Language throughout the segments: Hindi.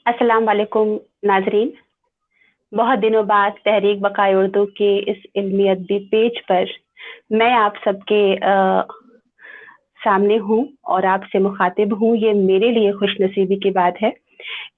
अस्सलाम वालेकुम नाजरीन। बहुत दिनों बाद तहरीक बकाए उर्दू के इस इल्मी अदबी पेज पर मैं आप सबके सामने हूँ और आपसे मुखातिब हूँ। ये मेरे लिए खुशनसीबी की बात है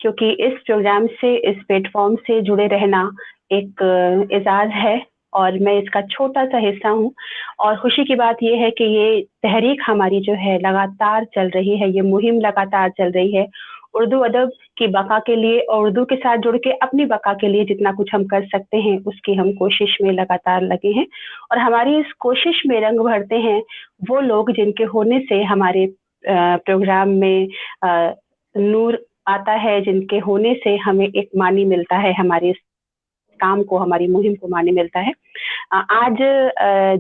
क्योंकि इस प्रोग्राम से, इस प्लेटफॉर्म से जुड़े रहना एक एजाज़ है और मैं इसका छोटा-सा हिस्सा हूँ। और खुशी की बात ये है कि ये तहरीक हमारी जो है लगातार चल रही है, ये मुहिम लगातार चल रही है। उर्दू अदब की बका के लिए और उर्दू के साथ जुड़ के अपनी बका के लिए जितना कुछ हम कर सकते हैं, उसकी हम कोशिश में लगातार लगे हैं। और हमारी इस कोशिश में रंग भरते हैं वो लोग जिनके होने से हमारे प्रोग्राम में नूर आता है, जिनके होने से हमें एक मानी मिलता है, हमारे इस काम को, हमारी मुहिम को मानी मिलता है। आज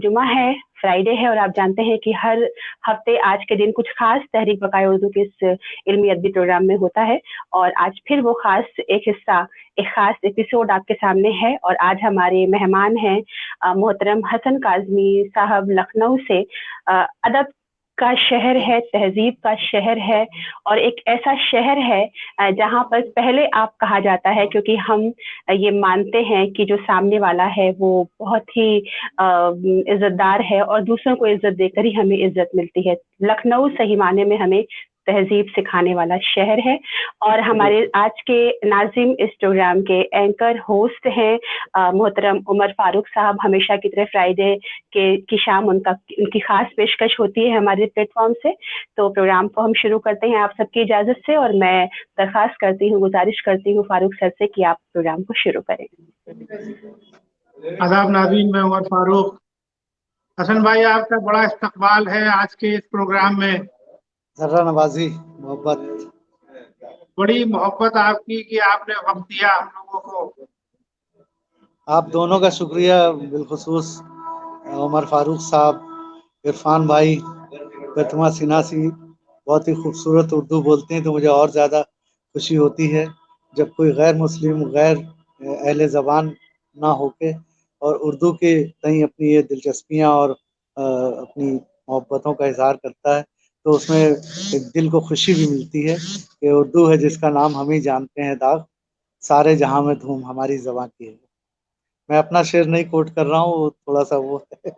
जुमा है, फ्राइडे है और आप जानते हैं कि हर हफ्ते आज के दिन कुछ खास तहरीक बकाए उर्दू के इस इल्मी अदबी प्रोग्राम में होता है और आज फिर वो खास एक हिस्सा, एक खास एपिसोड आपके सामने है। और आज हमारे मेहमान हैं मोहतरम हसन काज़मी साहब, लखनऊ से। अदब का शहर है, तहजीब का शहर है और एक ऐसा शहर है जहाँ पर पहले आप कहा जाता है, क्योंकि हम ये मानते हैं कि जो सामने वाला है वो बहुत ही इज्जतदार है और दूसरों को इज्जत देकर ही हमें इज्जत मिलती है। लखनऊ सही माने में हमें तहजीब सिखाने वाला शहर है। और हमारे आज के नाजिम इस प्रोग्राम के एंकर होस्ट हैं मोहतरम उमर फारूक साहब। हमेशा की तरह फ्राइडे के की शाम उनकी खास पेशकश होती है हमारे प्लेटफॉर्म से। तो प्रोग्राम को हम शुरू करते हैं आप सबकी इजाजत से और मैं दरखास्त करती हूँ, गुजारिश करती हूँ फारूक सर से कि आप प्रोग्राम को शुरू करें। आदाब नाज़रीन, मैं उमर फारूक। हसन भाई, आपका बड़ा इस्तकबाल है आज के इस प्रोग्राम में। जर्रा नवाजी मोहब्बत। बड़ी मोहब्बत आपकी कि आपने वक्त दिया हम लोगों को। आप दोनों का शुक्रिया, बिलखुसूस उमर फारूक साहब, इरफान भाई, प्रतिमा सिन्हासी बहुत ही खूबसूरत उर्दू बोलते हैं, तो मुझे और ज़्यादा खुशी होती है जब कोई गैर मुस्लिम, गैर अहले ज़बान ना होके और उर्दू के कहीं अपनी ये दिलचस्पियाँ और अपनी मोहब्बतों का इजहार करता है, तो उसमें एक दिल को खुशी भी मिलती है कि उर्दू है जिसका नाम हम ही जानते हैं, दाग सारे जहां में धूम हमारी ज़बान की है। मैं अपना शेर नहीं कोट कर रहा हूँ, थोड़ा सा वो है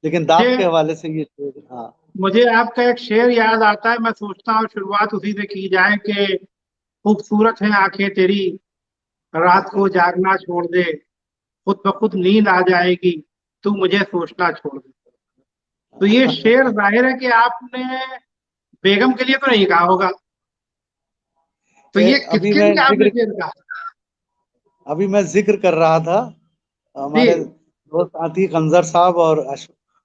लेकिन दाग के मुझे हवाले से ये शेर, हाँ। मुझे आपका एक शेर याद आता है। मैं सोचता हूँ शुरुआत उसी से की जाए कि खूबसूरत है आंखें तेरी, रात को जागना छोड़ दे, खुद ब खुद नींद आ जाएगी, तू मुझे सोचना छोड़ दे। तो ये शेर जाहिर है कि आपने बेगम के लिए तो नहीं कहा होगा। तो ये अभी किसके मैं लिए आपने जिक्र शेर कहा? अभी मैं जिक्र कर रहा था, हमारे जी दोस्त आतिक अंजर साहब और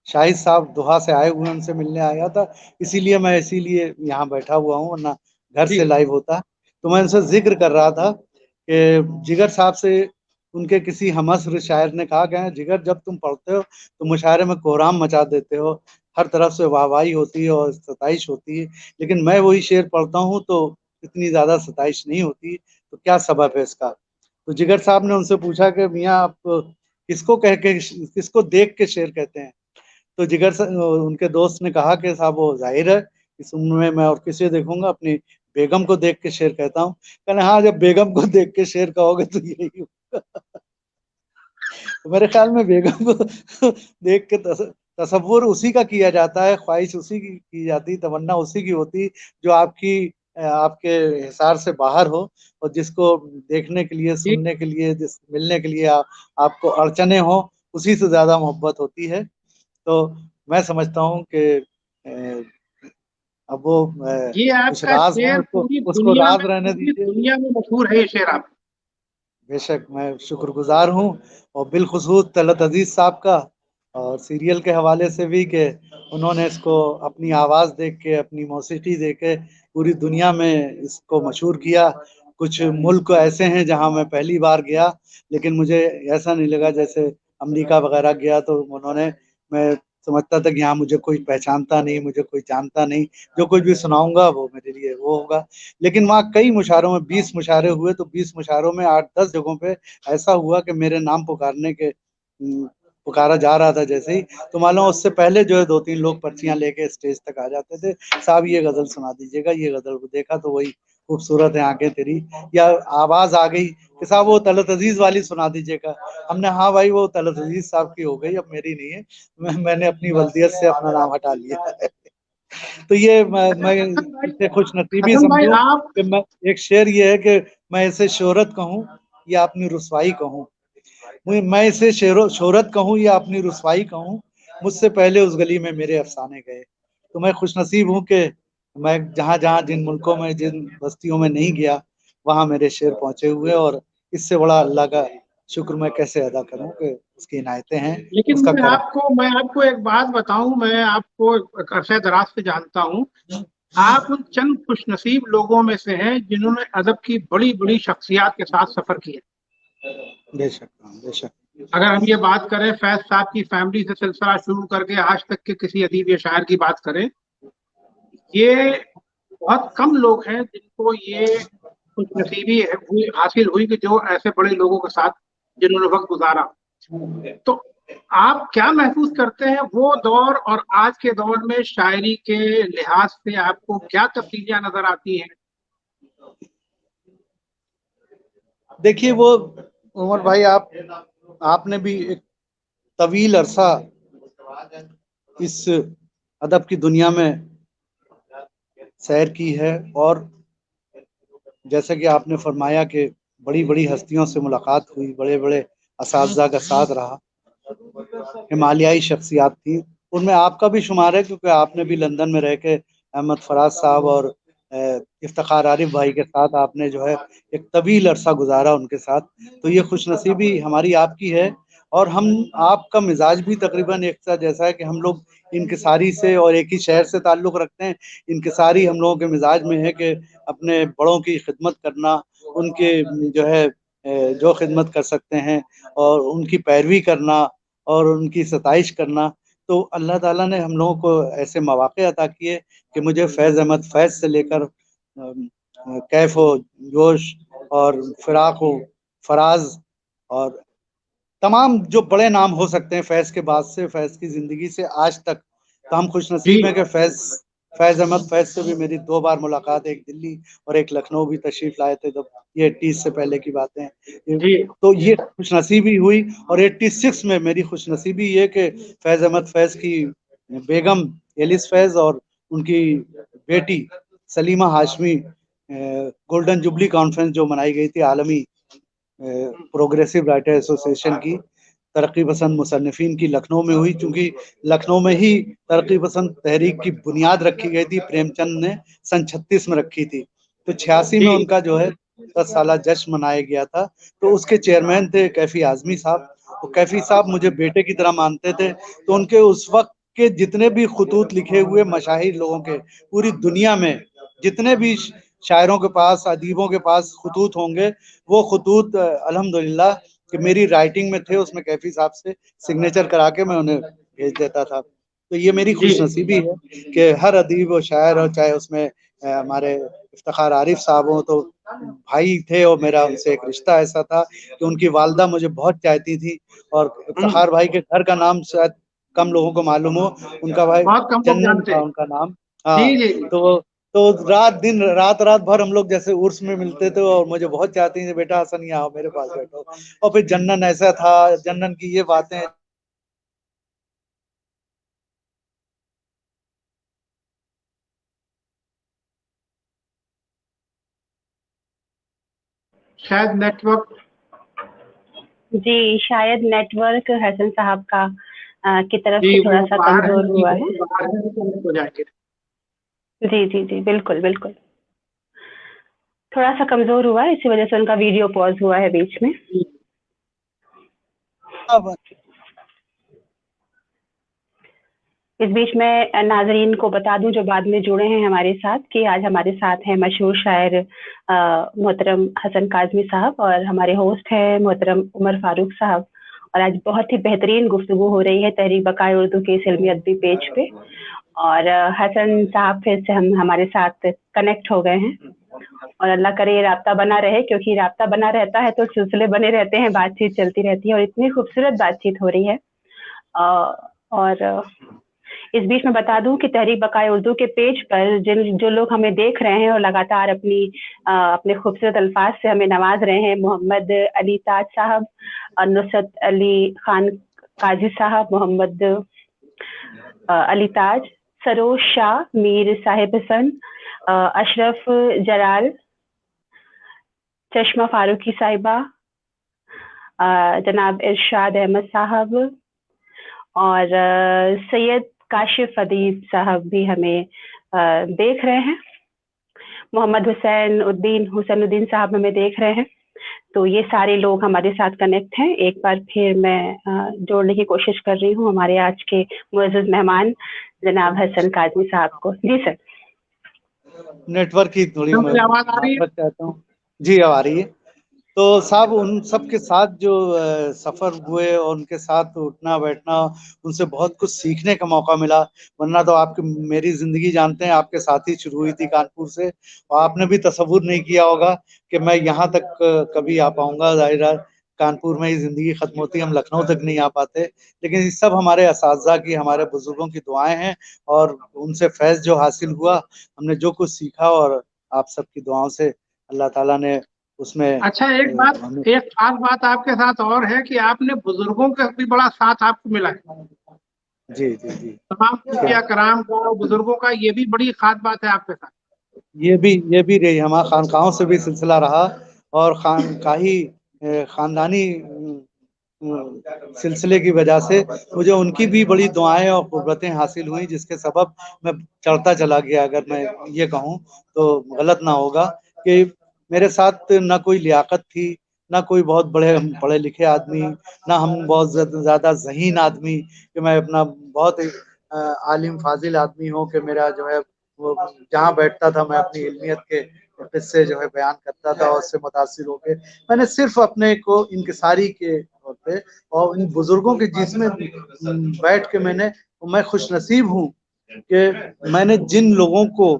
शाहिद साहब दोहा से आए हुए, उनसे मिलने आया था, इसीलिए यहाँ बैठा हुआ हूँ, वरना घर जी से लाइव होता। तो मैं उनसे जिक्र कर रहा था कि जिगर साहब से उनके किसी हमअस्र शायर ने कहा कि जिगर, जब तुम पढ़ते हो तो मुशायरे में कोहराम मचा देते हो, हर तरफ से वाहवाही होती है और सताइश होती है, लेकिन मैं वही शेर पढ़ता हूँ तो इतनी ज्यादा सताइश नहीं होती, तो क्या सबब है इसका? तो जिगर साहब ने उनसे पूछा कि मियाँ, आप किसको देख के शेर कहते हैं? तो उनके दोस्त ने कहा कि साहब, वो जाहिर है इस उम्र में मैं और किसे देखूंगा, अपनी बेगम को देख के शेर कहता हूँ। कहना हाँ, जब बेगम को देख के शेर कहोगे तो यही होगा। तो मेरे ख्याल में बेगम को देख के तसव्वुर उसी का किया जाता है, ख्वाहिश उसी की जाती, तमन्ना उसी की होती जो आपके हिसार से बाहर हो, और जिसको देखने के लिए, जी। सुनने के लिए, जिस मिलने के लिए आपको अड़चने हो, उसी से ज्यादा मोहब्बत होती है। तो मैं समझता हूँ कि अब वो ये कुछ आपका राज हैं, शेर उसको उसको राज रहने पूरी दीजिए। दुनिया में मशहूर है, ये शेर आप। बेशक, मैं शुक्रगुजार हूँ, और बिलखुसूस तलत अजीज साहब का, और सीरियल के हवाले से भी कि उन्होंने इसको अपनी आवाज़ देख के, अपनी मौसीकी दे के पूरी दुनिया में इसको मशहूर किया। कुछ मुल्क ऐसे हैं जहाँ मैं पहली बार गया, लेकिन मुझे ऐसा नहीं लगा जैसे अमेरिका वगैरह गया तो उन्होंने, मैं समझता था कि यहाँ मुझे कोई पहचानता नहीं, मुझे कोई जानता नहीं, जो कुछ भी सुनाऊंगा वो मेरे लिए वो होगा। लेकिन वहाँ कई मुशायरों में 20 मुशायरे हुए, तो 20 मुशायरों में 8-10 जगहों पे ऐसा हुआ कि मेरे नाम पुकारने के पुकारा जा रहा था जैसे ही, तो मालूम उससे पहले जो है 2-3 लोग पर्चियां लेके स्टेज तक आ जाते थे, साहब ये गजल सुना दीजिएगा, ये गजल। देखा तो वही खूबसूरत है आंखें तेरी, या आवाज आ गई कि साहब वो तलत अजीज वाली सुना दीजिएगा। हमने हाँ भाई वो तलत अजीज साहब की हो गई, अब मेरी नहीं है, मैंने अपनी वल्दियत से अपना नाम हटा लिया है। तो ये मैं इसे खुश नसीबी हसन भाई समझूं आप कि मैं, एक शेर ये है कि मैं इसे शोहरत कहूँ या अपनी रुसवाई कहूँ, मैं इसे शोहरत कहूँ या अपनी रुसवाई कहूँ, मुझसे पहले उस गली में मेरे अफसाने गए। तो मैं खुश नसीब हूँ कि मैं जहाँ जहाँ जिन मुल्कों में जिन बस्तियों में नहीं गया वहां मेरे शेर पहुंचे हुए, और इससे बड़ा अल्लाह का शुक्र मैं कैसे अदा करूं कि उसकी इनायतें हैं, लेकिन उसका करम। मैं आपको एक बात बताऊं, मैं आपको अरसे दराज से जानता हूं। आप उन चंद खुशनसीब लोगों में से हैं जिन्होंने अदब की बड़ी बड़ी शख्सियात के साथ सफर किया। बेशक बेशक। अगर हम ये बात करें फैज साहब की फैमिली से सिलसिला शुरू करके आज तक के किसी अदीब या शायर की बात करें, ये बहुत कम लोग हैं जिनको ये खुशनसीबी हासिल हुई कि जो ऐसे बड़े लोगों के साथ जिन्होंने वक्त गुजारा। तो आप क्या महसूस करते हैं वो दौर और आज के दौर में शायरी के लिहाज से आपको क्या तब्दीलियां नजर आती हैं? देखिए वो उमर भाई, आपने भी एक तवील अरसा इस अदब की दुनिया में सैर की है, और जैसे कि आपने फरमाया कि बड़ी बड़ी हस्तियों से मुलाकात हुई, बड़े बड़े असातिज़ा का साथ रहा, हिमालयाई शख्सियात थी, उनमें आपका भी शुमार है क्योंकि आपने भी लंदन में रह के अहमद फराज साहब और इफ्तिखार आरिफ भाई के साथ आपने जो है एक तवील अरसा गुजारा उनके साथ। तो ये खुशनसीबी हमारी आपकी है, और हम आपका मिजाज भी तकरीबन एक सा जैसा है कि हम लोग इनकिसारी से और एक ही शहर से ताल्लुक़ रखते हैं। इनकिसारी हम लोगों के मिजाज में है कि अपने बड़ों की खिदमत करना, उनके जो है जो खिदमत कर सकते हैं और उनकी पैरवी करना और उनकी सताइश करना। तो अल्लाह ताला ने हम लोगों को ऐसे मौक़े अता किए कि मुझे फैज़ अहमद फैज़ से लेकर कैफ हो, जोश और फिराक हो, फराज और तमाम जो बड़े नाम हो सकते हैं फैज़ के बाद से, फैज़ की ज़िंदगी से आज तक। तो हम जी खुशनसीब हैं कि फैज़ अहमद फैज़ से भी मेरी 2 बार मुलाकात, एक दिल्ली और एक लखनऊ भी तशरीफ़ लाए थे, जब ये 80 से पहले की बातें हैं। जी तो ये खुशनसीबी हुई, और 86 में मेरी खुशनसीबी ये कि फैज़ अहमद फैज़ की बेगम एलिस फैज़ और उनकी बेटी Salima Hashmi golden jubilee conference जो मनाई गई थी आलमी प्रोग्रेसिव राइटर एसोसिएशन की, तरक्की पसंद मुसन्निफिन की, लखनऊ में हुई। चूंकि लखनऊ में ही तरक्की पसंद तहरीक की बुनियाद रखी गई थी, प्रेमचंद ने सन 36 में रखी थी। तो 86 जी में उनका जो है 10 साला जश्न मनाया गया था। तो उसके चेयरमैन थे कैफी आजमी साहब। तो कैफी साहब मुझे बेटे की तरह मानते थे। तो उनके उस वक्त के जितने भी खुतूत लिखे हुए मशाहिर लोगों के पूरी दुनिया में जितने भी शायरों के पास, अदीबों के पास खुतूत होंगे, वो खुतूत अल्हम्दुलिल्लाह कि मेरी राइटिंग में थे, उसमें कैफी साहब से सिग्नेचर करा के मैं उन्हें भेज देता था। तो ये मेरी जी खुशनसीबी है कि हर अदीब और शायर, और चाहे उसमें हमारे इफ्तिखार आरिफ साहब हों, तो भाई थे और मेरा उनसे एक रिश्ता ऐसा था कि उनकी वालदा मुझे बहुत चाहती थी। और इफ्तिखार भाई के घर का नाम शायद कम लोगों को मालूम हो, उनका भाई बहुत कम लोग जन्नन जानते था हैं। उनका नाम। जी हाँ, जी जी तो रात दिन रात भर हम लोग जैसे उर्स में मिलते थे, और मुझे बहुत चाहती थी बेटा हसन यहाँ आओ मेरे पास बैठो। और फिर जन्नन ऐसा था, जन्नन की ये बातें। शायद नेटवर्क। जी, शायद नेटवर्क हसन साहब का की तरफ जी से वो थोड़ा-सा बाहर है, कमज़ोर अभी हुआ है। बहुत बाहर है, तो हो जाएंगे। जी, जी, जी, बिल्कुल, बिल्कुल। थोड़ा-सा कमज़ोर हुआ है, इसी वज़ह से उनका वीडियो पॉज़ हुआ है बीच में। जी अब इस बीच मैं नाज़रीन को बता दूँ जो बाद में जुड़े हैं हमारे साथ कि आज हमारे साथ हैं मशहूर शायर मोहतरम हसन काज़मी साहब, और हमारे होस्ट हैं मोहतरम उमर फ़ारूक साहब। और आज बहुत ही बेहतरीन गुफ्तगू हो रही है तहरीक बक़ाए उर्दू के इस इल्मी अदबी पेज पे, और हसन साहब फिर से हमारे साथ कनेक्ट हो गए हैं, और अल्लाह करे ये राब्ता बना रहे, क्योंकि राब्ता बना रहता है तो सिलसिले बने रहते हैं, बातचीत चलती रहती है, और इतनी खूबसूरत बातचीत हो रही है। और इस बीच में बता दूं कि तहरीक बकाए उर्दू के पेज पर जो लोग हमें देख रहे हैं और लगातार अपने खूबसूरत अल्फाज से हमें नवाज रहे हैं, मोहम्मद अली ताज साहब, नुसरत अली खान काजी साहब, मोहम्मद अली ताज, सरोज शाह, मीर साहिब हसन, अशरफ जलाल, चश्मा फारूकी साहिबा, जनाब इरशाद अहमद साहब और सैयद काशिफ अदीब साहब भी हमें देख रहे हैं। मोहम्मद हुसैनुद्दीन साहब हमें देख रहे हैं। तो ये सारे लोग हमारे साथ कनेक्ट हैं। एक बार फिर मैं जोड़ने की कोशिश कर रही हूँ हमारे आज के मुअज़्ज़ज़ मेहमान जनाब हसन काज़मी साहब को। जी सर। नेटवर्क की थोड़ी आवाज आ रही है? चाहता हूँ जी, अब आ रही है। तो साहब उन सब के साथ जो सफर हुए और उनके साथ उठना बैठना, उनसे बहुत कुछ सीखने का मौका मिला। वरना तो आपकी मेरी जिंदगी जानते हैं, आपके साथ ही शुरू हुई थी कानपुर से, और आपने भी तसव्वुर नहीं किया होगा कि मैं यहाँ तक कभी आ पाऊंगा। जाहिर है कानपुर में ही जिंदगी खत्म होती, हम लखनऊ तक नहीं आ पाते। लेकिन ये सब हमारे असातिज़ा की, हमारे बुजुर्गों की दुआएं हैं, और उनसे फैज़ जो हासिल हुआ, हमने जो कुछ सीखा, और आप सबकी दुआओं से अल्लाह ताला ने उसमें अच्छा, एक खास बात आपके साथ और है कि आपने बुजुर्गों का भी बड़ा साथ आपको मिला है। जी जी जी, तमाम सूफिया कराम का, बुजुर्गों का, ये भी बड़ी खास बात है आपके साथ। ये भी रही हमारा खानकाहों से भी सिलसिला रहा, और खानकाही खानदानी सिलसिले की वजह से मुझे उनकी भी बड़ी दुआएं और कुर्बतें हासिल हुई, जिसके सबब मैं चढ़ता चला गया। अगर मैं ये कहूँ तो गलत ना होगा कि मेरे साथ ना कोई लियाकत थी, ना कोई बहुत बड़े पढ़े लिखे आदमी, ना हम बहुत ज्यादा ज़हीन आदमी कि मैं अपना बहुत ही आलिम फाजिल आदमी हूँ कि मेरा जो है वो जहाँ बैठता था मैं अपनी इल्मियत के किस्से जो है बयान करता था और उससे मुतासिर होकर मैंने सिर्फ अपने को इनकिसारी के तौर पे और इन बुजुर्गों के जिसमें बैठ के मैं खुश नसीब हूँ कि मैंने जिन लोगों को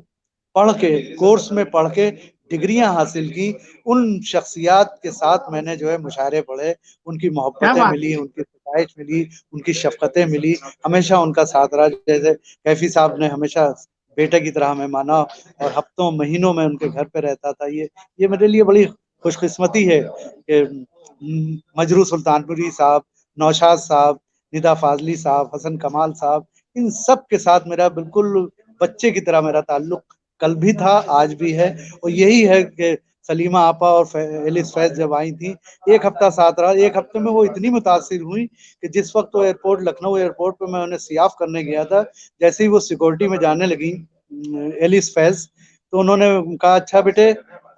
पढ़ के कोर्स में पढ़ के डिग्रियां हासिल की, उन शख्सियात के साथ मैंने जो है मुशायरे पढ़े, उनकी मोहब्बतें मिली, उनकी सताइश मिली, उनकी शफकतें मिली, हमेशा उनका साथ रहा। जैसे कैफी साहब ने हमेशा बेटे की तरह हमें माना और हफ्तों महीनों में उनके घर पे रहता था। ये मेरे लिए बड़ी खुशकिस्मती है कि मजरू सुल्तानपुरी साहब, नौशाद साहब, निदा फाजली साहब, हसन कमाल साहब, इन सब के साथ मेरा बिल्कुल बच्चे की तरह मेरा ताल्लुक कल भी था, आज भी है। और यही है कि सलीमा आपा और एलिस फैज जब आई थी, एक हफ्ता साथ रहा। एक हफ्ते में वो इतनी मुतासिर हुई कि जिस वक्त वो लखनऊ एयरपोर्ट पे मैं उन्हें सियाफ करने गया था, जैसे ही वो सिक्योरिटी में जाने लगी एलिस फैज, तो उन्होंने कहा अच्छा बेटे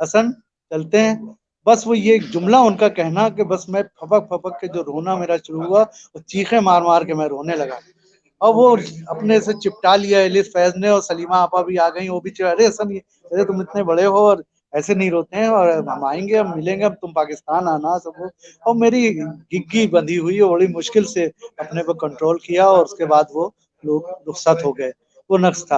हसन चलते हैं। बस वो ये जुमला उनका कहना कि बस मैं फपक फपक के जो रोना मेरा शुरू हुआ, वो चीखे मार मार के मैं रोने लगा। और वो अपने से चिपटा लिया एलिस फैज ने, और सलीमा आपा भी आ गई, वो भी अरे हसन अरे तुम इतने बड़े हो और ऐसे नहीं रोते हैं, और हम आएंगे, हम मिलेंगे, अब तुम पाकिस्तान आना सब। और मेरी गिग्गी बंधी हुई और बड़ी मुश्किल से अपने को कंट्रोल किया, और उसके बाद वो लोग रुखसत हो गए। वो नक्श था।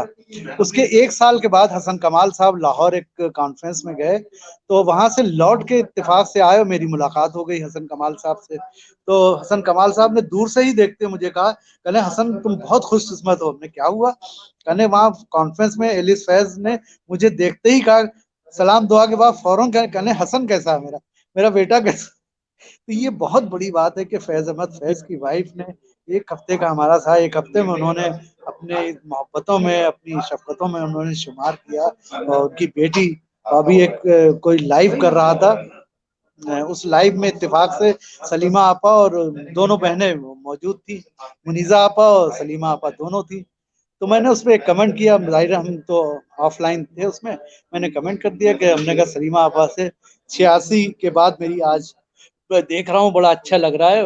उसके एक साल के बाद हसन कमाल साहब लाहौर एक कॉन्फ्रेंस में गए, तो वहां से लौट के इत्तेफाक से आए और मेरी मुलाकात हो गई हसन कमाल साहब से। तो हसन कमाल साहब ने दूर से ही देखते मुझे कहा, कहने हसन तुम बहुत खुशकिस्मत हो। हमने क्या हुआ? कहने वहां कॉन्फ्रेंस में एलिस फैज ने मुझे देखते ही कहा, सलाम दुआ के बाद फौरन कहने हसन कैसा है मेरा मेरा बेटा कैसा। तो ये बहुत बड़ी बात है कि फैज अहमद फैज की वाइफ ने एक हफ्ते का हमारा था, एक हफ्ते में उन्होंने अपने मोहब्बतों में, अपनी शफकतों में उन्होंने शुमार किया। और उनकी बेटी अभी एक कोई लाइव कर रहा था, उस लाइव में इत्तेफाक से सलीमा आपा और दोनों बहनें मौजूद थी, मुनीजा आपा और सलीमा आपा दोनों थी। तो मैंने उस पर एक कमेंट किया, जाहिर हम तो ऑफलाइन थे उसमें, मैंने कमेंट कर दिया कि हमने कहा सलीमा आपा से 86 के बाद मेरी आज देख रहा हूँ, बड़ा अच्छा लग रहा है।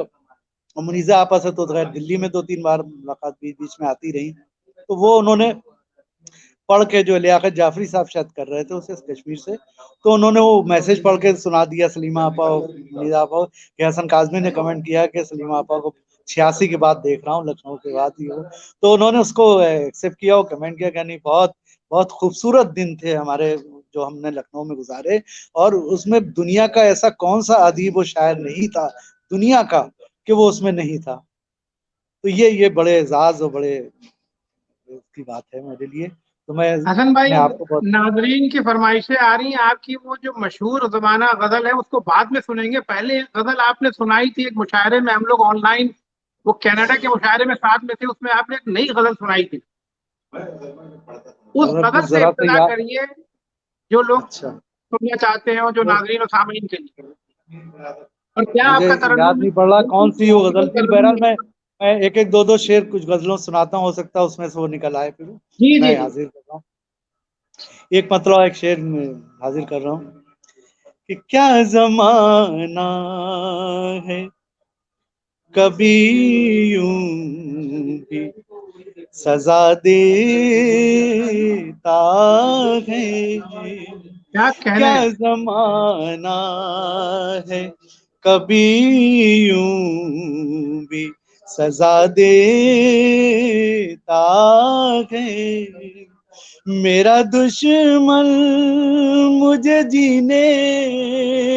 और मुनीजा आपा से तो खैर दिल्ली में 2-3 बार मुलाकात बीच बीच में आती रही। तो वो उन्होंने पढ़ के, जो लियाकत जाफरी साहब शायद कर रहे थे उसे कश्मीर से, तो उन्होंने वो मैसेज पढ़ के सुना दिया सलीमा आपा और मुनीजा आपा कि हसन काज़मी ने कमेंट किया कि सलीमा आपा को 86 के बाद देख रहा हूँ, लखनऊ के बाद ही हो। तो उन्होंने उसको एक्सेप्ट किया और कमेंट किया कि नहीं, बहुत बहुत खूबसूरत दिन थे हमारे जो हमने लखनऊ में गुजारे, और उसमें दुनिया का ऐसा कौन सा अदीब व शायर नहीं था दुनिया का कि वो उसमें नहीं था। तो ये बड़े एजाज और बड़े की बात है मेरे लिए। तो मैं हसन भाई, आपको बहुत नाजरीन की फरमाइशें आ रही हैं आपकी, वो जो मशहूर जमाना गजल है उसको बाद में सुनेंगे। पहले एक गजल आपने सुनाई थी एक मुशायरे में, हम लोग ऑनलाइन, वो कनाडा के मुशायरे में साथ में थे, उसमें आपने एक नई गजल सुनाई थी। उस अगर गजल कुछ से जरा तो इब्तिदा याद। करिए जो लोग अच्छा, सुनना चाहते हैं, और जो वो नाजरीन और सामीन के लिए। और क्या मुझे आपका याद तरन्नुम नहीं पड़ रहा कौन सी वो गजल बिल्कुल थी। तरन्नुम। बहरहाल मैं एक एक दो दो शेर कुछ गजलों सुनाता हूँ, हो सकता है उसमें से वो निकल आए, फिर जी जी मैं जी। हाजिर कर रहा हूँ। एक मतलब एक शेर में हाजिर कर रहा हूँ कि क्या जमाना है, कभी यूं भी सजा देता है। क्या कहने क्या हैं। जमाना है, कभी यूं भी सजा देता है। मेरा दुश्मन मुझे जीने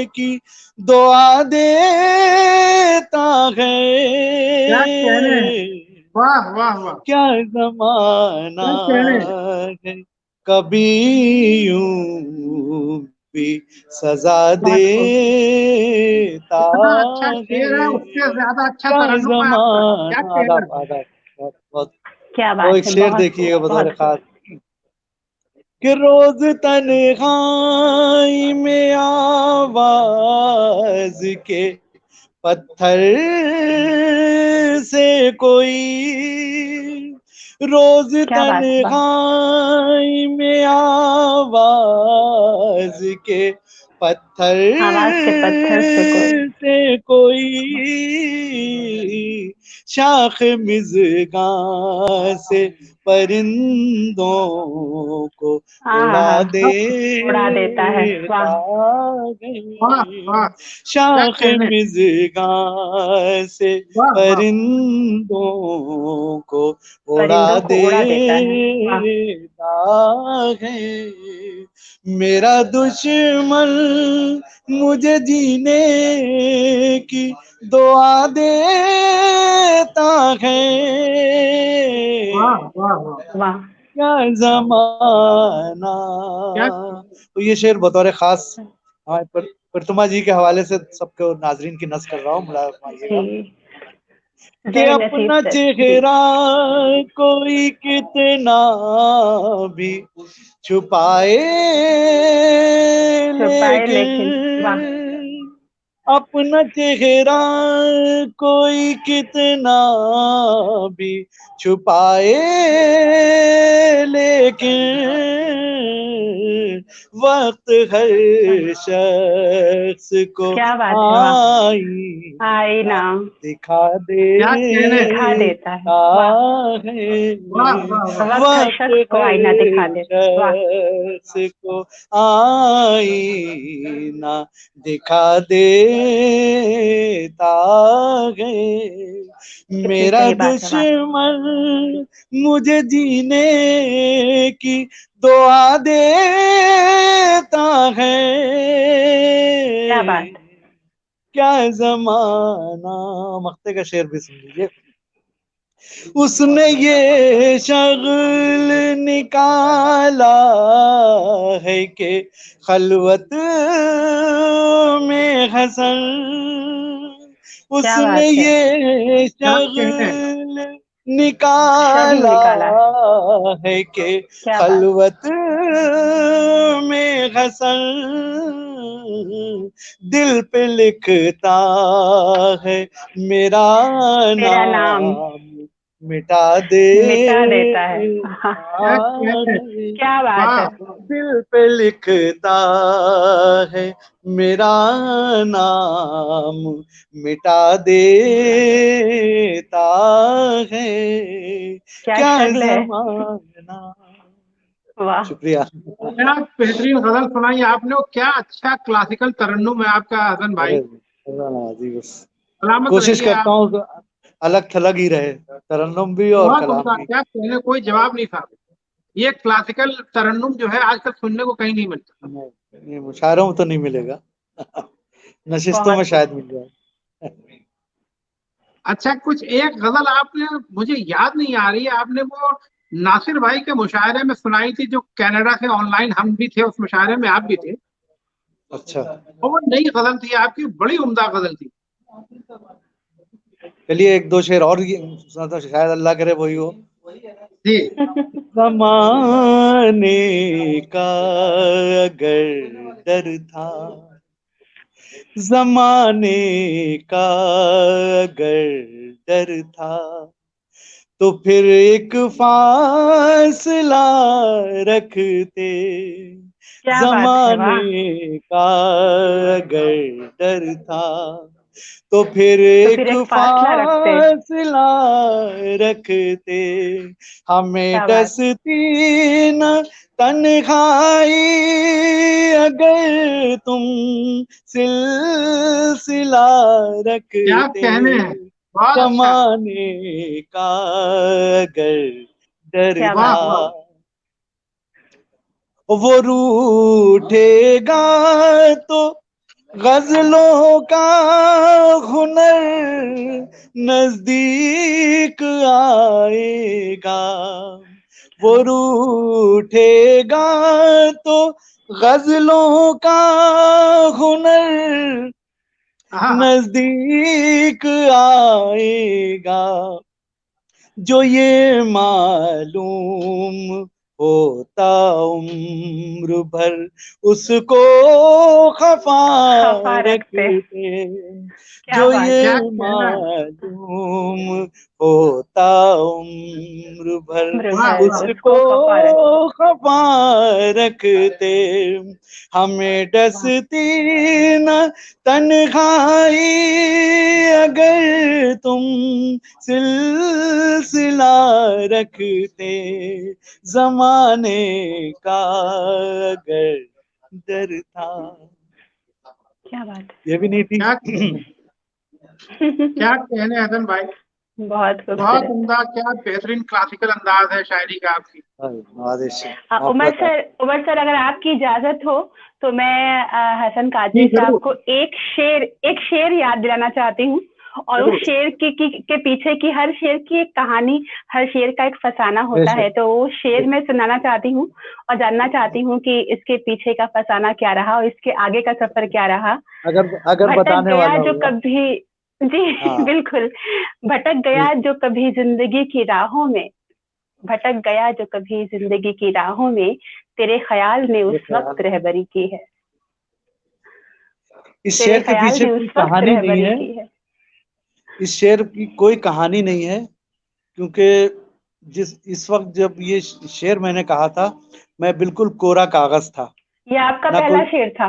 की दुआ देता है। क्या कहने हैं। वाह वाह वाह। क्या जमाना क्या कहने हैं। है, कभी यूं भी सजा वाह, देता इतना अच्छा है। शेर है, उससे ज्यादा अच्छा क्या तरन्नुम है आपका, क्या जमाना, कहना आदाब है। आदाब, बहुत बहुत। क्या तो बात एक है, शेर बहुत देखिएगा बतौर बहुत खूब। खास कि रोज तन्हाई में आवाज के पत्थर से कोई, रोज क्या बात है, वाह। तन्हाई में आवाज के पत्थर आवाज के पत्थर से कोई। से कोई, शाख मिज़गां से परिंदों को हाँ उड़ा हाँ, उड़ा देता है, देता वाह। वाह है। वाह। क्या शाख कहने हैं। मिज़गां से वाह वाह। परिंदों को उड़ा परिंदों को उड़ा देता है, वाह। देता है। मेरा दुश्मन मुझे जीने की दुआ देता है। वाह वाह वाह। वाह। क्या जमाना। क्या। तो ये शेर बतौर खास हमारे प्रतिमा जी के हवाले से सबको नाजरीन की नज़र कर रहा हूँ, जी, मुलायम कि जय नसीब अपना सर जी। चेहरा कोई कितना भी छुपाए, छुपाए लेकिन, वाह। लेकिन अपना चेहरा कोई कितना भी छुपाए, लेकिन वक्त हर शख्स को क्या बात है, वाह। आए आईना ना, दिखा क्या कहने हैं। दिखा देता है, देता वाह। है। वाह वाह वाह। वक्त हर वक्त शख्स को हर आईना दिखा देता है, वाह। शख्स को आईना दिखा देता है। कितनी मेरा सही बात है, वाह। दुश्मन मुझे जीने की दुआ देता है। क्या बात। क्या जमाना। मक्ते का शेर भी सुन लीजिए। उसने ये शगल निकाला है कि खलवत में हसन, क्या उसने बात है, ये क्या कहने हैं। शगल शर्म निकाला निकाला है, है कि क्या बात। खलवत में हसन, दिल पे लिखता है मेरा मेरा नाम नाम, मिटा मिटा देता है, देता क्या कहने हैं। है। क्या बात वाह है। वाह। दिल पे लिखता है मेरा नाम, मिटा देता है। क्या क्या शक्ल है, जमाना। वाह। शुक्रिया। क्या बेहतरीन गजल सुनाई आपने, और क्या अच्छा क्लासिकल तरन्नुम है आपका हसन अरे भाई। जी, बस सलामत कोशिश रहिए करता आप। हूँ अलग थलग ही रहे, तरन्नुम भी और बहुत कलाम उम्दा, भी। क्या कहने, कोई जवाब नहीं था। ये क्लासिकल तरन्नुम जो है आजकल सुनने को कहीं नहीं मिलता। नहीं, मुशायरों में तो नहीं मिलेगा, नशिस्तों में बहुत शायद मिल जाए। अच्छा, कुछ एक गजल आपने, मुझे याद नहीं आ रही है, आपने वो नासिर भाई के मुशायरे में सुनाई थी, जो कनाडा से ऑनलाइन हम भी थे उस मुशायरे में, आप भी थे। अच्छा, और वो नई गजल थी आपकी, बड़ी उम्दा गजल थी। चलिए एक दो शेर और सुना तो शायद अल्लाह करे वही हो। जी। ज़माने का अगर डर था, ज़माने का अगर डर था, तो फिर एक फासला रखते। क्या बात है, वाह। ज़माने का अगर डर था, तो फिर तो फिर एक एक फासला रखते। फासला रखते। हमें क्या बात। डसती न तन्हाई अगर तुम सिलसिला क्या रखते। कहने हैं, बहुत अच्छा। जमाने का अगर डर क्या था, बात। वाह वाह। वो रूठेगा तो गजलों का हुनर नजदीक आएगा। वो रूठेगा तो गजलों का हुनर हाँ नजदीक आएगा। जो ये मालूम होता उम्र भर उसको खफा खफा रखते। रखते। क्या जो बात। ये क्या कहना है। मालूम होता उम्र भर उम्र वाह भर वाह। उसको उसको खफा रखते। खफा रखते। हमें वाह। डसती न तन्हाई अगर तुम सिलसिला रखते। जमाने का अगर डर था। क्या बात ये भी नहीं थी। क्या है। क्या कहने हसन भाई। बहुत बहुत खूबसूरत। उम्दा, क्या बेहतरीन क्लासिकल अंदाज है शायरी का आपकी। आदेश आप उमर बता। सर, उमर सर, अगर आपकी इजाजत हो तो मैं हसन जी कादरी साहब जरूर को एक शेर याद दिलाना चाहती हूँ। और उस जरूर। शेर के पीछे की, हर शेर की एक कहानी, हर शेर का एक फसाना होता है, बेशक। तो वो शेर मैं सुनाना चाहती हूँ और जानना चाहती हूँ कि इसके पीछे का फसाना क्या रहा और इसके आगे का सफर क्या रहा। अगर अगर भटक बताने गया वाला जो होगा। कभी, जी हाँ बिल्कुल, भटक गया बिल्कुल। जो कभी जिंदगी की राहों में, भटक गया जो कभी जिंदगी की राहों में, तेरे ख्याल ने ये उस ख्याल, वक्त रहबरी की है, इस तेरे शेर के ख्याल पीछे ने कोई उस वक्त कहानी नहीं रहबरी है। की है। इस शेर की कोई कहानी नहीं है, क्योंकि जिस इस वक्त जब ये शेर मैंने कहा था, मैं बिल्कुल कोरा कागज था। ये आपका ना पहला कोई, शेर था?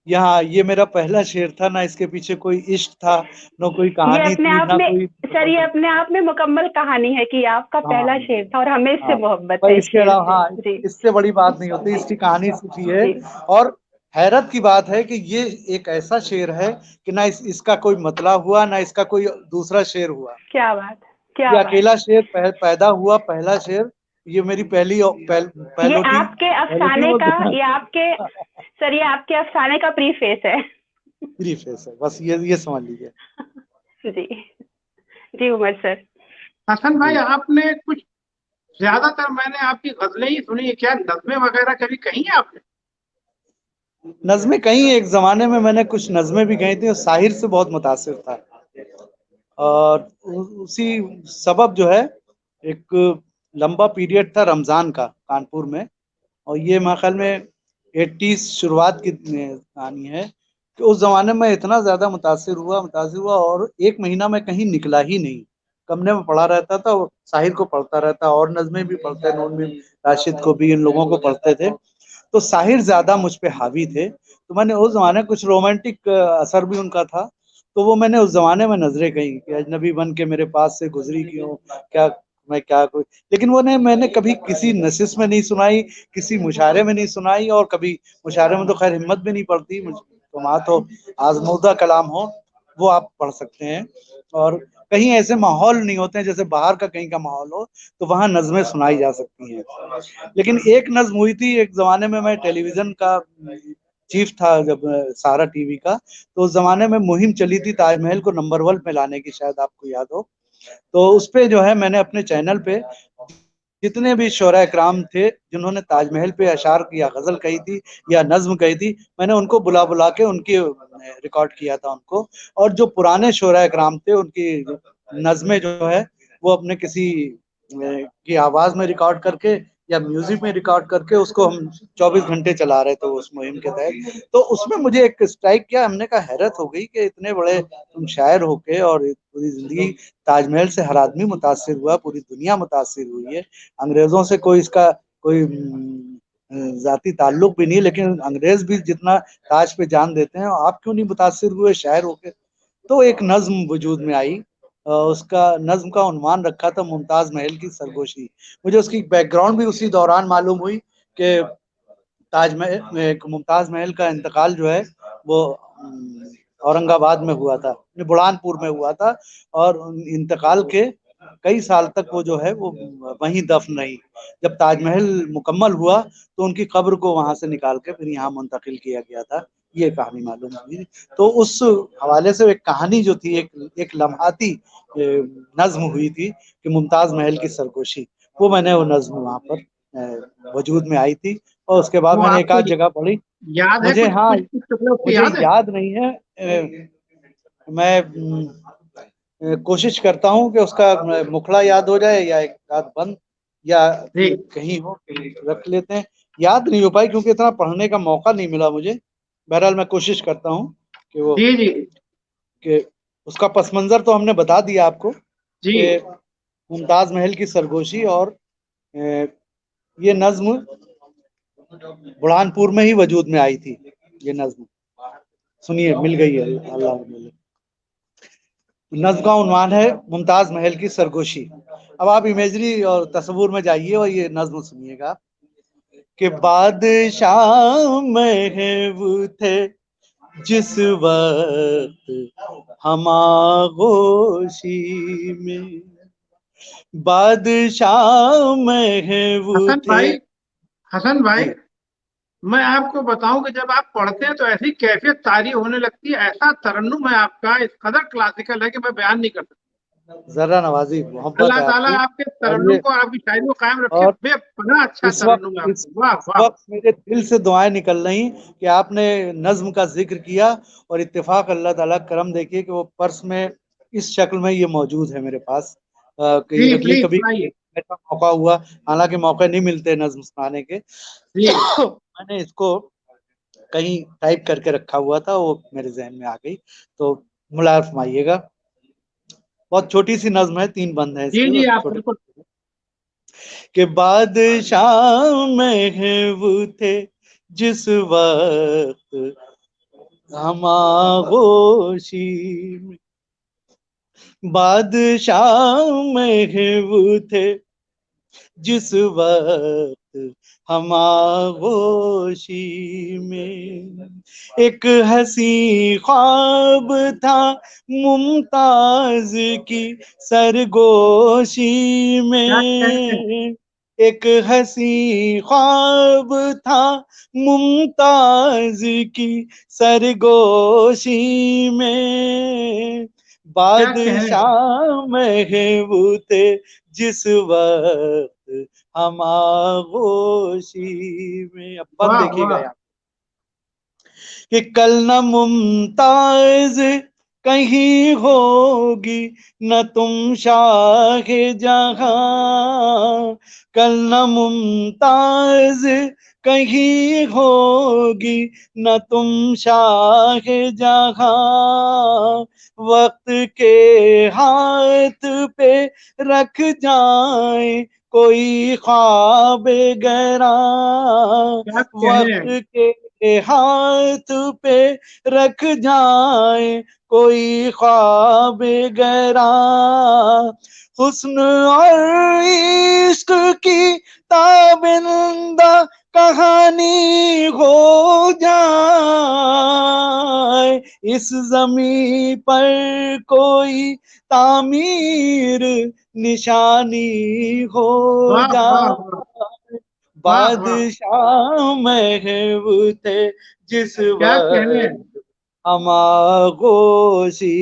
यहाँ ये मेरा पहला शेर था, ना इसके पीछे कोई इश्क था, ना कोई ये कहानी अपने थी, आप ना में, कोई सर ये अपने आप में मुकम्मल कहानी है कि आपका हाँ पहला शेर था और हमें इससे हाँ। मोहब्बत पर है, इस इसके शेर अलावा से। हाँ, जी इससे बड़ी बात नहीं होती, जी इसकी कहानी सिर्फ ये है। जी। और हैरत की बात है कि ये एक ऐसा शेर है कि ना इसका कोई मतलब हुआ, ना इसका कोई दूसरा शेर हुआ। क्या बात, ये क्या बात। अकेला शेर पैदा हुआ, पहला शेर। ये मेरी ये पहलोटी आपके पहलोटी अफसाने का, बोलते हैं। ये आपके, सर ये आपके अफसाने का प्रीफेस है। ब्रीफ फेस है, बस ये समझ लीजिए। जी जी उमर सर। हसन भाई, जी। आपने कुछ, ज्यादातर मैंने आपकी गजलें ही सुनी है, क्या नज़्में वगैरह कभी कही है आपने? नज़में कहीं एक जमाने में मैंने कुछ नज़में भी गई थी, और साहिर से बहुत मुतासिर था। और उसी सबब जो है, एक लंबा पीरियड था रमजान का कानपुर में, और ये मेरे ख्याल में 80s शुरुआत की कहानी है, कि उस जमाने में इतना ज्यादा मुतासिर हुआ, और एक महीना में कहीं निकला ही नहीं, कमरे में पढ़ा रहता था, और साहिर को पढ़ता रहता, और नज़में भी पढ़ते, नून भी, राशिद को भी, इन लोगों को पढ़ते थे। तो साहिर ज्यादा मुझ पे हावी थे, तो मैंने उस जमाने कुछ रोमांटिक असर भी उनका था, तो वो मैंने उस जमाने में नजरें गई कि अजनबी बन के मेरे पास से गुजरी क्यों, क्या मैं क्या कोई। लेकिन वो ने मैंने कभी किसी नशिश में नहीं सुनाई, किसी मुशायरे में नहीं सुनाई, और कभी मुशायरे में तो खैर हिम्मत भी नहीं पड़ती, तो वहाँ तो आजमूदा कलाम हो वो आप पढ़ सकते हैं। और कहीं ऐसे माहौल नहीं होते हैं जैसे बाहर का कहीं का माहौल हो, तो वहाँ नज़में सुनाई जा सकती हैं। लेकिन एक नज्म हुई थी एक जमाने में, मैं टेलीविजन का चीफ था जब, सारा टीवी का, तो उस जमाने में मुहिम चली थी ताजमहल को नंबर 1 पे लाने की, शायद आपको याद हो। तो उस पे जो है मैंने अपने चैनल पे जितने भी शोरा कराम थे जिन्होंने ताजमहल पे अशार या गजल कही थी या नज्म कही थी, मैंने उनको बुला बुला के उनकी रिकॉर्ड किया था उनको। और जो पुराने शोरा कराम थे उनकी नज्में जो है वो अपने किसी की आवाज में रिकॉर्ड करके या म्यूजिक में रिकॉर्ड करके उसको हम 24 घंटे चला रहे थे उस मुहिम के तहत। तो उसमें मुझे एक स्ट्राइक किया, हमने कहा हैरत हो गई कि इतने बड़े तुम शायर होके और पूरी जिंदगी ताजमहल से हर आदमी मुतासिर हुआ, पूरी दुनिया मुतासिर हुई है, अंग्रेजों से कोई इसका कोई जाती ताल्लुक भी नहीं, लेकिन अंग्रेज भी जितना ताज पे जान देते हैं, आप क्यों नहीं मुतासिर हुए शायर होके। तो एक नज्म वजूद में आई, उसका नज्म का उन्वान रखा था मुमताज महल की सरगोशी। मुझे उसकी बैकग्राउंड भी उसी दौरान मालूम हुई कि ताजमहल मुमताज महल का इंतकाल जो है वो औरंगाबाद में हुआ था, बुरहानपुर में हुआ था, और इंतकाल के कई साल तक वो जो है वो वहीं दफन रही। जब ताजमहल मुकम्मल हुआ तो उनकी कब्र को वहां से निकाल के फिर यहाँ मुंतकिल किया गया था, ये कहानी मालूम हुई। तो उस हवाले से एक कहानी जो थी, एक लम्हाती नज्म हुई थी कि मुमताज महल की सरगोशी, वो मैंने वो नज्म वहां पर वजूद में आई थी। और उसके बाद वो मैंने एक आपको आध जगह पढ़ी। याद है, मुझे, कुछ हाँ, कुछ कुछ टुकड़े उसके मुझे याद है? याद नहीं है। मैं कोशिश करता हूँ कि उसका मुखड़ा याद हो जाए या एक आध बंद या जी कहीं हो रख लेते हैं। याद नहीं हो पाई क्योंकि इतना पढ़ने का मौका नहीं मिला मुझे। बहरहाल मैं कोशिश करता हूँ कि वो जी जी कि उसका पस मंजर तो हमने बता दिया आपको जी। कि मुमताज महल की सरगोशी, और ये नज्म बुरहानपुर में ही वजूद में आई थी। ये नज्म सुनिए, मिल गई है, अल्लाह मिले। नज्म का उन्वान है मुमताज महल की सरगोशी। अब आप इमेजरी और तस्वुर में जाइए और ये नज्म सुनिएगा कि बादशाह महबूब थे जिस वक्त हम आगोशी में, बादशाह महबूब हसन थे। भाई, हसन भाई, जी, मैं आपको बताऊं कि जब आप पढ़ते हैं तो ऐसी कैफियत तारी होने लगती है, ऐसा तरन्नुम है आपका, इस कदर क्लासिकल है कि मैं बयान नहीं कर सकता। जरा नवाजी मोहब्बत अल्लाह है ताला आपकी। आपके और तरन्नुम ये, को, आपकी शायरी को कायम रखे। और बेपनाह अच्छा इस वक्त तरन्नुम है इस आपका, वाह इस वाह। वक्त मेरे दिल से दुआएं निकल रही कि आपने नज्म का जिक्र किया, और इत्तेफाक अल्लाह ताला करम देखिए कि वो पर्स में इस शक्ल में ये मौजूद है मेरे पास। जी कि अगली प्लीज कभी सुनाइए। ऐसा मौका हुआ, हालांकि मौके नहीं मिलते नज्म सुनाने के, जी मैंने इसको कहीं टाइप करके रखा हुआ था, वो मेरे जहन में आ गई, तो मुलायम फरमाइएगा। बहुत छोटी सी नज्म है, 3 बंद है जी इसके, जी, बस आप छोटे बिल्कुल। कि बादशाह महबूब थे जिस वक्त हम आगोशी में, बादशाह महबूब थे जिस वक्त हम आगोशी में, एक हसी ख्वाब था मुमताज की सरगोशी क्या कहते हैं? में, एक हसी ख्वाब था मुमताज की सरगोशी में, क्या कह रहे हैं? बादशाह महबूब थे जिस वक्त हम आगोशी में। अब बंद वाह देखिएगा वाह। यहाँ कि कल न मुमताज कहीं होगी न तुम शाह जहां, कल न मुमताज कहीं होगी न तुम शाह जहां, वक्त के हाथ पे रख जाए कोई ख्वाब गरा, क्या कह रहे हैं? वक्त के हाथ पे रख जाए कोई ख्वाब गरा, हुस्न और इश्क की ताबिंदा कहानी हो जाए, इस जमी पर कोई तामीर निशानी हो वाह वाह वाह जाए, वाह वाह। बादशाह महबूब थे जिस क्या कह रहे हैं? वक्त हम आगोशी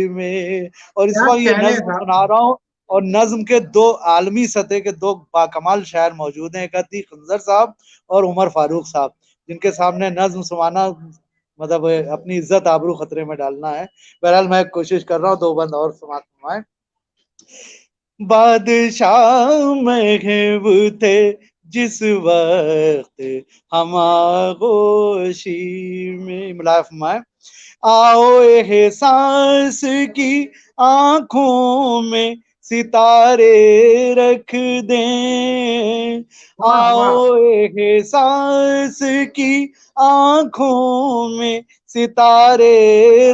में। और इस क्या वक्त ये कह रहे हैं नज्म साहब? सुना रहा हूँ और नज्म के दो आलमी सतह के दो बाकमाल शायर मौजूद हैं, एक अतीक खंजर साहब और उमर फारूक साहब, जिनके सामने नज्म सुनाना मतलब अपनी इज्जत आबरू खतरे में डालना है। बहरहाल मैं कोशिश कर रहा हूँ, दो बंद और समाप्त फरमाएं। बादशाह महब थे जिस वक्त हम आगोशी में, मिलाए फरमाए, आओ एहसास की आंखों में सितारे रख दें, वाह वाह। आओ एहसास की आंखों में सितारे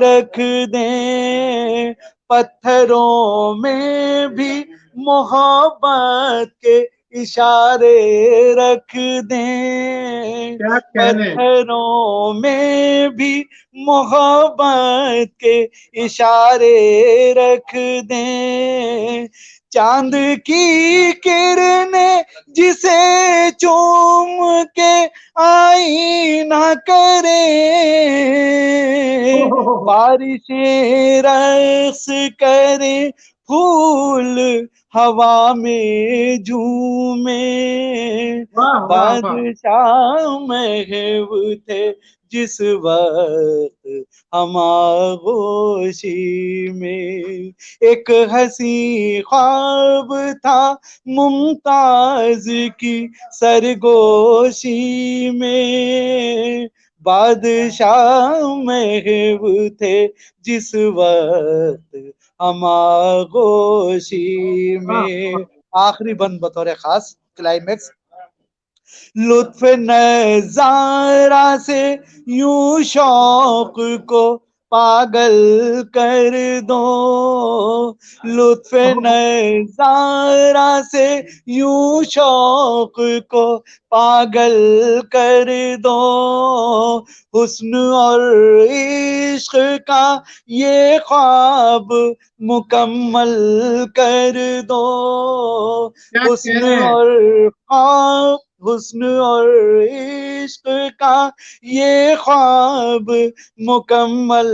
रख दें, पत्थरों में भी मोहब्बत के इशारे रख दें, क्या कहने। पत्थरों में भी मोहब्बत के इशारे रख दें, चांद की किरणें जिसे चूम के आईना करे, बारिशें रक्स करे, फूल हवा में झूमे, वाह वाह वाह। बादशाह महब थे जिस वक्त हम आगोशी में, एक हसी ख्वाब था मुमताज की सरगोशी में, बादशाह महब थे जिस वक्त हम आगोशी में। आखिरी बंद बतौर खास क्लाइमेक्स, लुत्फ नजारा से यूं शौक को पागल कर दो, लुत्फ नजारा से यूं शौक को पागल कर दो, हुस्न और इश्क का ये ख्वाब मुकम्मल कर दो, क्या हुस्न कहने। और ख्वाब, हुस्न और इश्क का ये ख्वाब मुकम्मल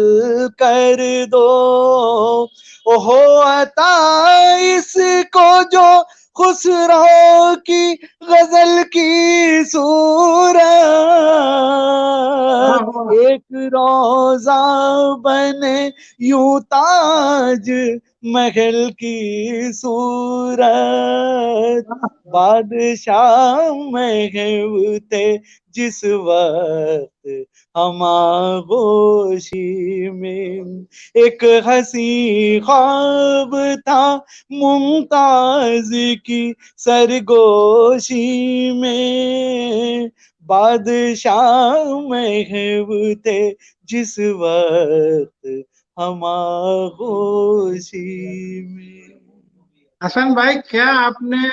कर दो, ओहो अता इसको जो खुसरो की गजल की सूरत, वाह वाह। एक रोजा बने यूं ताज महल की सूरत, बादशाह महब थे जिस वक्त हम आगोशी में, एक हसी ख्वाब था मुमताज की सरगोशी में, बादशाह महब थे जिस वक्त हम आगोशी में। हसन भाई, क्या आपने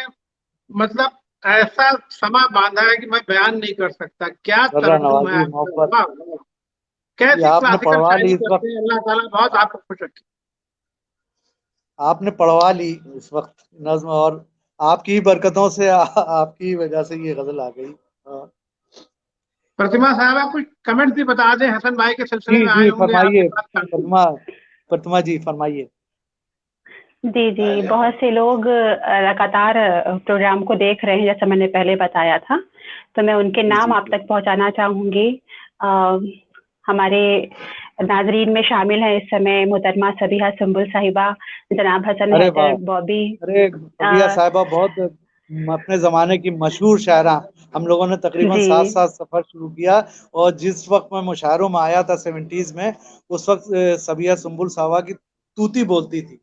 मतलब ऐसा समा बांधा है कि मैं बयान नहीं कर सकता। क्या जर्रा तरन्नुम है नवाजी आपका। मोहब्बत वाह वाह। ये कैसी आपने क्लासिकल पढ़वा ली शायरी इस वक्त, करते हैं। अल्लाह ताला बहुत आपको खुश रखे। आपने पढ़वा ली इस वक्त नज्म, और आपकी ही बरकतों से आपकी वजह से ये गजल आ गई। प्रतिमा साहब, आप कुछ कमेंट भी बता दें, हसन भाई के सिलसिले जी में आए जी होंगे, आपके फरमाइए पास काफी। प्रतिमा, प्रतिमा जी फरमाइए। जी जी, बहुत से लोग लगातार प्रोग्राम को देख रहे हैं, जैसा मैंने पहले बताया था, तो मैं उनके जी नाम जी आप तक पहुंचाना चाहूंगी। हमारे नाजरीन में शामिल हैं इस समय मोहतरमा सबीहा सुंबुल साहिबा, जनाब हसन अरे वाह, हैदर बॉबी। अरे अ, बबिया साहिबा बहुत अपने जमाने की मशहूर शायरा, हम लोगों ने तकरीबन साथ जी, साथ सफर शुरू किया, और जिस वक्त मैं मुशायरों में आया था 70s में, उस वक्त सबिया सुंबुल साहिबा की तूती बोलती थी,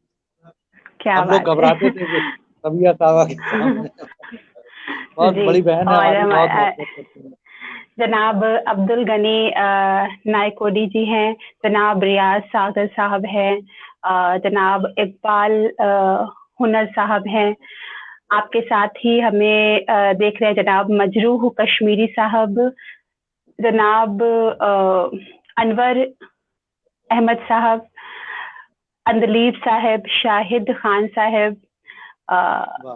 क्या हम लोग बात है। घबराते थे कि सबिया साहिबा के सामने। बहुत जी, बड़ी बहन है और हमारी, बहुत मोहब्बत करती है। जनाब अब्दुल गनी नायकोडी जी हैं, जनाब रियाज सागर साहब हैं, जनाब इकबाल हुनर साहब हैं। आपके साथ ही हमें देख रहे हैं जनाब मजरूह कश्मीरी साहब, जनाब अनवर अहमद साहब, अंदलीब साहब, शाहिद खान साहब। वाह,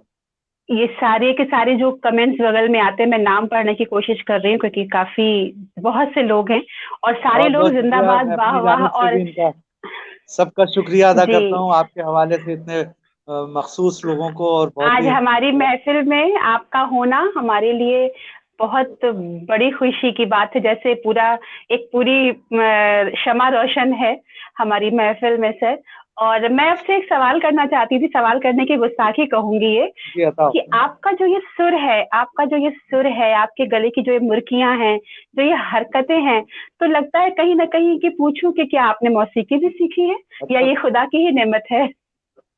ये सारे के सारे जो कमेंट्स बगल में आते हैं, मैं नाम पढ़ने की कोशिश कर रही हूँ क्योंकि काफी बहुत से लोग हैं और सारे बहुत लोग बहुत शुक्रिया, जिंदाबाद मैं वाह अपनी वाह। जानिब से और भी इनका सबका शुक्रिया अदा जी करता हूँ, आपके हवाले से इतने मखसूस लोगों को और बहुत आज ही हमारी महफिल में आपका होना हमारे लिए बहुत बड़ी खुशी की बात है। जैसे पूरी शमा रोशन है हमारी महफिल में सर। और मैं आपसे एक सवाल करना चाहती थी, सवाल करने की गुस्ताखी कहूंगी ये, जी अता। कि आपका जो ये सुर है, आपके गले की जो ये मुर्कियां हैं, जो ये हरकतें हैं, तो लगता है कहीं ना कहीं कि पूछूं कि क्या आपने मौसीकी भी सीखी है या अच्छा, ये खुदा की ही नेमत है?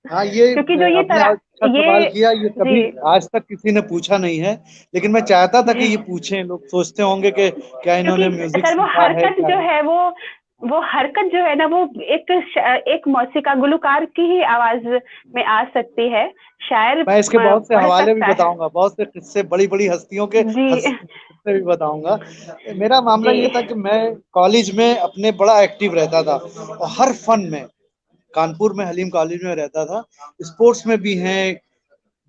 हाँ ये क्योंकि जो ये आपने अच्छा सवाल ये किया, ये कभी जी आज तक किसी ने पूछा नहीं है, लेकिन मैं चाहता था कि जी, ये पूछें। लोग सोचते होंगे कि क्या क्योंकि इन्होंने म्यूजिक सर वो सीखा है हरकत क्या जो है। है वो हरकत जो है ना, वो एक मौसीका गुलकार की ही आवाज में आ सकती है। शायर मैं इसके बहुत से पढ़ हवाले भी सकता है। बताऊंगा, बहुत से किस्से, बड़ी बड़ी हस्तियों के जी किस्से भी बताऊंगा। मेरा मामला जी ये था कि मैं कॉलेज में अपने बड़ा एक्टिव रहता था, और हर फन में, कानपुर में हलीम कॉलेज में रहता था। स्पोर्ट्स में भी हैं,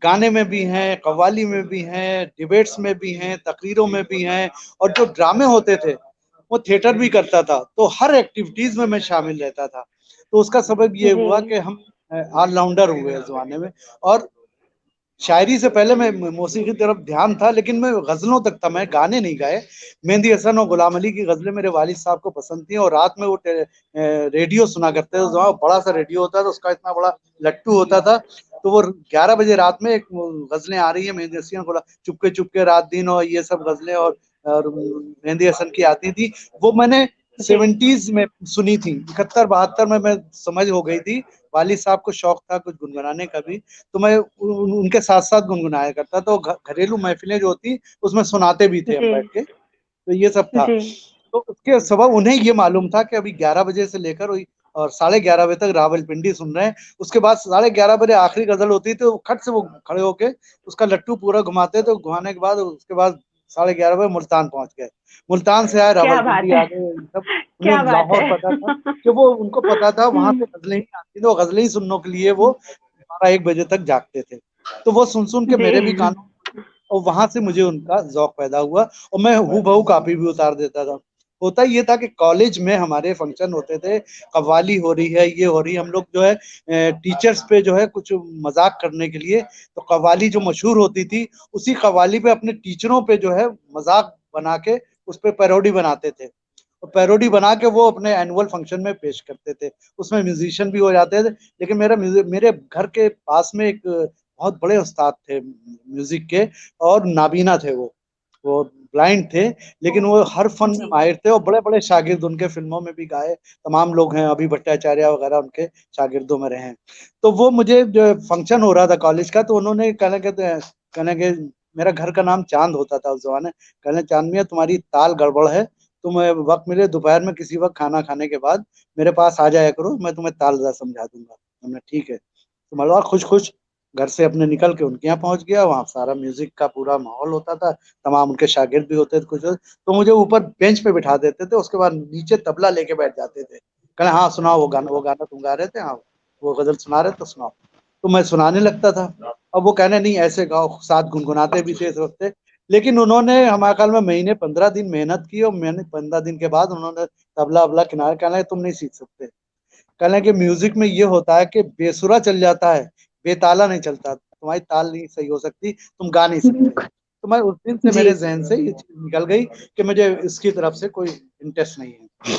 गाने में भी हैं, कव्वाली में भी हैं, डिबेट्स में भी हैं, तकरीरों में भी हैं, और जो ड्रामे होते थे वो थिएटर भी करता था। तो हर एक्टिविटीज में मैं शामिल रहता था। तो उसका सबब ये जी हुआ कि हम ऑलराउंडर हुए इस जमाने में। और शायरी से पहले मैं मौसीकी की तरफ ध्यान था, लेकिन मैं गजलों तक था, मैं गाने नहीं गाए। मेहंदी हसन और गुलाम अली की गजलें मेरे वालिद साहब को पसंद थी, और रात में वो रेडियो सुना करते थे। वहाँ बड़ा सा रेडियो होता था, उसका इतना बड़ा लट्टू होता था। तो वो 11 बजे रात में एक गजलें आ रही है मेहंदी हसन, चुपके चुपके रात दिन, और ये सब गजलें, और मेहंदी हसन की आती थी। वो मैंने जी 70s में सुनी थी। 71-72 में मैं समझ हो गई थी। वालिद साहब को शौक था कुछ गुनगुनाने का भी, तो मैं उनके साथ साथ गुनगुनाया करता। तो घरेलू महफिलें जो होती उसमें सुनाते भी थे हम जी बैठ के। तो ये सब था। जी तो उसके सबब उन्हें ये मालूम था कि अभी 11 बजे से लेकर और 11:30 बजे तक रावलपिंडी सुन रहे हैं। उसके बाद 11:30 बजे आखिरी गजल होती थी, तो खट से वो खड़े होके उसका लट्टू पूरा घुमाते थे। घुमाने के बाद उसके बाद 11:30 बजे मुल्तान पहुंच गए। मुल्तान से आए, क्या बात रावलपिंडी है आ गए। ये सब उन्हें क्या बात लाहौर है पता था, कि वो उनको पता था वहां हम्म, से गजलें ही आती थी। वो गजलें ही सुनने के लिए वो 12-1 बजे तक जागते थे। तो वो सुन सुन के जी मेरे भी कानों, और वहां से मुझे उनका जौक पैदा हुआ, और मैं हूबहू कॉपी भी उतार देता था। होता ये था कि कॉलेज में हमारे फंक्शन होते थे, कव्वाली हो रही है, ये हो रही है, हम लोग जो है टीचर्स पे जो है कुछ मजाक करने के लिए, तो कव्वाली जो मशहूर होती थी, उसी कव्वाली पे अपने टीचरों पे जो है मजाक बना के उस पे पैरोडी बनाते थे। और पैरोडी बना के वो अपने एनुअल फंक्शन में पेश करते थे। उसमें म्यूजिशियन भी हो जाते थे। लेकिन मेरे घर के पास में एक बहुत बड़े उस्ताद थे म्यूजिक के, और नाबीना थे वो ब्लाइंड थे, लेकिन वो हर फन में जी माहिर थे, और बड़े बड़े शागिर्द उनके फिल्मों में भी गाए। तमाम लोग हैं, अभी भट्टाचार्य वगैरह उनके शागिर्दों में रहे हैं। तो वो मुझे जो फंक्शन हो रहा था कॉलेज का, तो उन्होंने कहने के, मेरा घर का नाम चांद होता था उस जमाने। कहने, चांद मियां तुम्हारी ताल गड़बड़ है, तुम वक्त मिले दोपहर में किसी वक्त खाना खाने के बाद मेरे पास आ जाया करो, मैं तुम्हें ताल समझा दूंगा। हमने ठीक है। तो मलवा खुश खुश घर से अपने निकल के उनके यहाँ पहुंच गया। वहाँ सारा म्यूजिक का पूरा माहौल होता था, तमाम उनके शागिर्द भी होते थे कुछ। तो मुझे ऊपर बेंच पे बिठा देते थे, उसके बाद नीचे तबला लेके बैठ जाते थे। कहने, हाँ सुनाओ वो गाना तुम गा रहे थे, हाँ वो गजल सुना रहे तो सुनाओ। तो मैं सुनाने लगता था। अब वो कहने, नहीं ऐसे गाओ, साथ गुनगुनाते भी थे इस वक्त। लेकिन उन्होंने हमारे ख्याल में महीने 15 दिन मेहनत की, और मैंने 15 दिन के बाद उन्होंने तबला अबला किनारे, कहने तुम नहीं सीख सकते। कहने कि म्यूजिक में ये होता है कि बेसुरा चल जाता है, बेताला नहीं चलता, तुम्हारी ताल नहीं सही हो सकती, तुम गा नहीं सकते। तो मैं उस दिन से जी मेरे जहन से ये चीज निकल गई कि मुझे इसकी तरफ से कोई इंटरेस्ट नहीं है।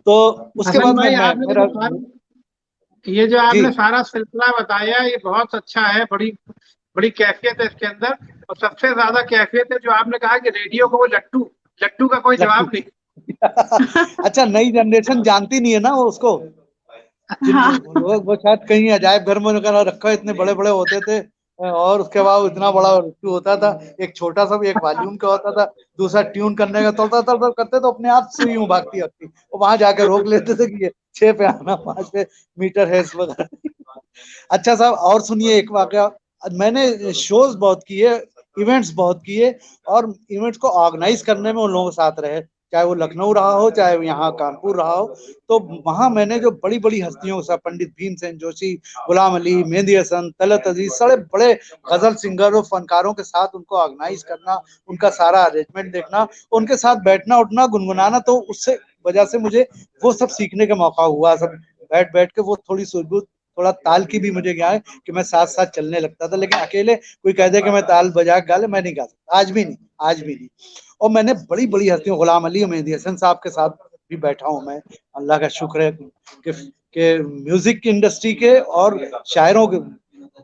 तो उसके हसन बाद भाई, मैं आपने मेरा ये जो जी आपने सारा सिलसिला बताया, ये बहुत अच्छा है। बड़ी बड़ी कैफियत है इसके अंदर। और सबसे ज्यादा कैफियत है जो आपने कहा कि रेडियो को वो लट्टू, लट्टू का कोई लट्टू। जवाब नहीं। अच्छा, नई जनरेशन जानती नहीं है ना वो उसको। जिन हाँ लोग, वो शायद कहीं अजायब घर में उनका रखा, इतने बड़े बड़े होते थे, और उसके बाद इतना बड़ा लट्टू होता था। एक छोटा सा भी, एक वॉल्यूम का होता था, दूसरा ट्यून करने का, तलता तलता करते तो अपने आप सुई यूं भागती भागती वो वहां जाके रोक लेते थे कि ये 6 पे आना, 5 पे मीटर है इस वक्त। अच्छा साहब, और सुनिए एक वाकया। मैंने शोज बहुत किए, इवेंट्स बहुत किए, और इवेंट्स को ऑर्गेनाइज करने में उन लोगों के साथ रहे, चाहे वो लखनऊ रहा हो, चाहे वो यहाँ कानपुर रहा हो। तो वहां मैंने जो बड़ी बड़ी हस्तियों के साथ, पंडित भीमसेन जोशी, गुलाम अली, मेहंदी हसन, तलत अजीज, सारे बड़े गजल सिंगरों, फनकारों के साथ उनको ऑर्गेनाइज करना, उनका सारा अरेंजमेंट देखना, उनके साथ बैठना उठना गुनगुनाना, तो उससे वजह से मुझे वो सब सीखने का मौका हुआ। सब बैठ बैठ के वो थोड़ा ताल की भी मुझे क्या है कि मैं साथ साथ चलने लगता था, लेकिन अकेले कोई कह दे कि मैं ताल बजा के गा ले, मैं नहीं गा सकता, आज भी नहीं, आज भी नहीं। और मैंने बड़ी बड़ी हस्तियों, गुलाम अली और मेहंदी हसन साहब के साथ भी बैठा हूँ मैं। अल्लाह का शुक्र है कि म्यूजिक इंडस्ट्री के और शायरों के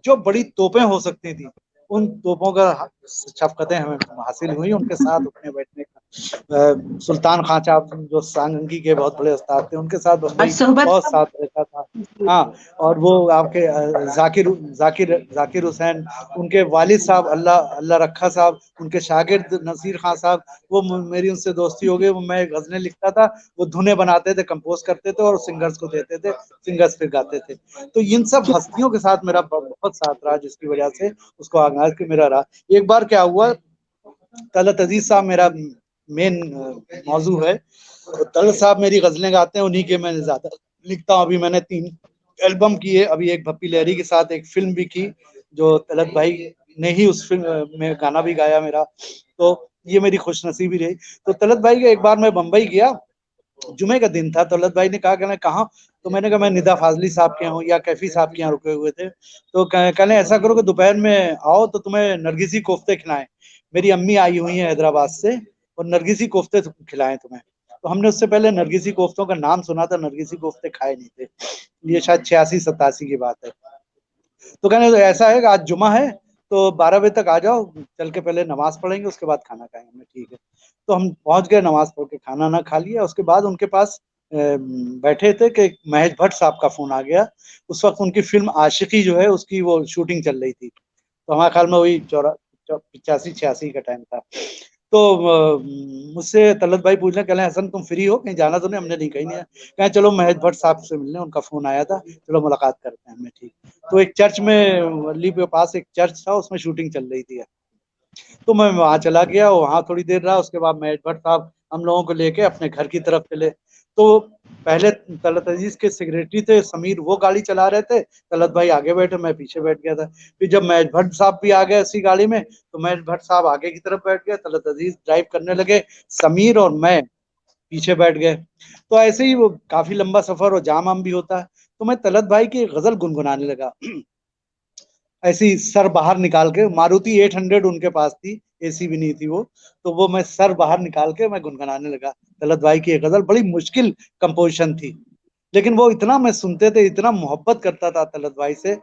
जो बड़ी तोपें हो सकती थी, उन तोपों का शफ़क़तें हमें हासिल हुई, उनके साथ उठने बैठने का। सुल्तान खां साहब जो सांगंगी के बहुत बड़े उस्ताद थे, उनके साथ और बम्बई सोहबत बहुत साथ रहता था। हाँ, और वो आपके जाकिर जाकिर जाकिर हुसैन, उनके वालिद साहब अल्लाह अल्लाह रखा साहब, उनके शागिर्द नसीर खां साहब, वो मेरी उनसे दोस्ती हो गई। वो मैं गज़लें लिखता था, वो धुनें बनाते थे, कंपोज़ करते थे और सिंगर्स को देते थे, सिंगर्स फिर गाते थे। तो इन सब हस्तियों के साथ मेरा बहुत साथ रहा, जिसकी वजह से उसको आगाज़ के मेरा रहा। एक बार क्या हुआ, तलत अजीज साहब मेरा मेन मौजू है, तो तलत साहब मेरी गजलें गाते हैं, उन्हीं के मैं ज्यादा लिखता हूँ। अभी मैंने 3 एल्बम किए, अभी एक भप्पी लहरी के साथ एक फिल्म भी की, जो तलत भाई ने ही उस फिल्म में गाना भी गाया मेरा, तो ये मेरी खुशनसीबी रही। तो तलत भाई के एक बार मैं बम्बई गया, जुमे का दिन था, तलत भाई ने कहा कि मैं कहाँ, तो मैंने कहा मैं निदा फाजली साहब के यहाँ या कैफी साहब के यहाँ रुके हुए थे। तो कहने ऐसा करो कि दोपहर में आओ तो तुम्हें नरगिसी कोफ्ते खिलाएं, मेरी अम्मी आई हुई है हैदराबाद से और नरगिसी कोफ्ते खिलाएं तुम्हें। तो हमने उससे पहले नरगिसी कोफ्तों का नाम सुना था, नरगिसी कोफ्ते खाए नहीं थे, ये शायद 86-87 की बात है। तो कहने तो ऐसा है कि आज जुमा है तो 12 बजे तक आ जाओ, चल के पहले नमाज पढ़ेंगे उसके बाद खाना खाएंगे। मैं ठीक है। तो हम पहुंच गए, नमाज पढ़ के खाना ना खा लिया। उसके बाद उनके पास बैठे थे कि महेश भट्ट साहब का फोन आ गया। उस वक्त उनकी फिल्म आशिकी जो है उसकी वो शूटिंग चल रही थी, तो हमारे ख्याल में वही 85-86 का टाइम था। तो मुझसे तलत भाई पूछने, कह रहे हसन तुम फ्री हो, कहीं जाना तो नहीं? हमने नहीं, कहीं नहीं है। कहें चलो महेश भट्ट साहब से मिलने, उनका फोन आया था, चलो मुलाकात करते हैं। हमने ठीक। तो एक चर्च में, वल्ली के पास एक चर्च था, उसमें शूटिंग चल रही थी, तो मैं वहां चला गया, वहां थोड़ी देर रहा। उसके बाद महेश भट्ट साहब हम लोगों को लेके अपने घर की तरफ चले। तो पहले तलत अजीज के सेक्रेटरी थे समीर, वो गाड़ी चला रहे थे, तलत भाई आगे बैठे, मैं पीछे बैठ गया था। फिर जब महेश भट्ट साहब भी आ गए इसी गाड़ी में, तो महेश भट्ट साहब आगे की तरफ बैठ गए, तलत अजीज ड्राइव करने लगे, समीर और मैं पीछे बैठ गए। तो ऐसे ही वो काफी लंबा सफर और जाम आम भी होता है। तो मैं तलत भाई की गजल गुनगुनाने लगा, ऐसी सर बाहर निकाल के। मारुति 800 उनके पास थी, एसी भी नहीं थी वो, तो वो मैं सर बाहर निकाल के मैं गुनगुनाने लगा तलत भाई की एक गजल। बड़ी मुश्किल कंपोजिशन थी, लेकिन वो इतना मैं सुनते थे, इतना मोहब्बत करता था तलत भाई से,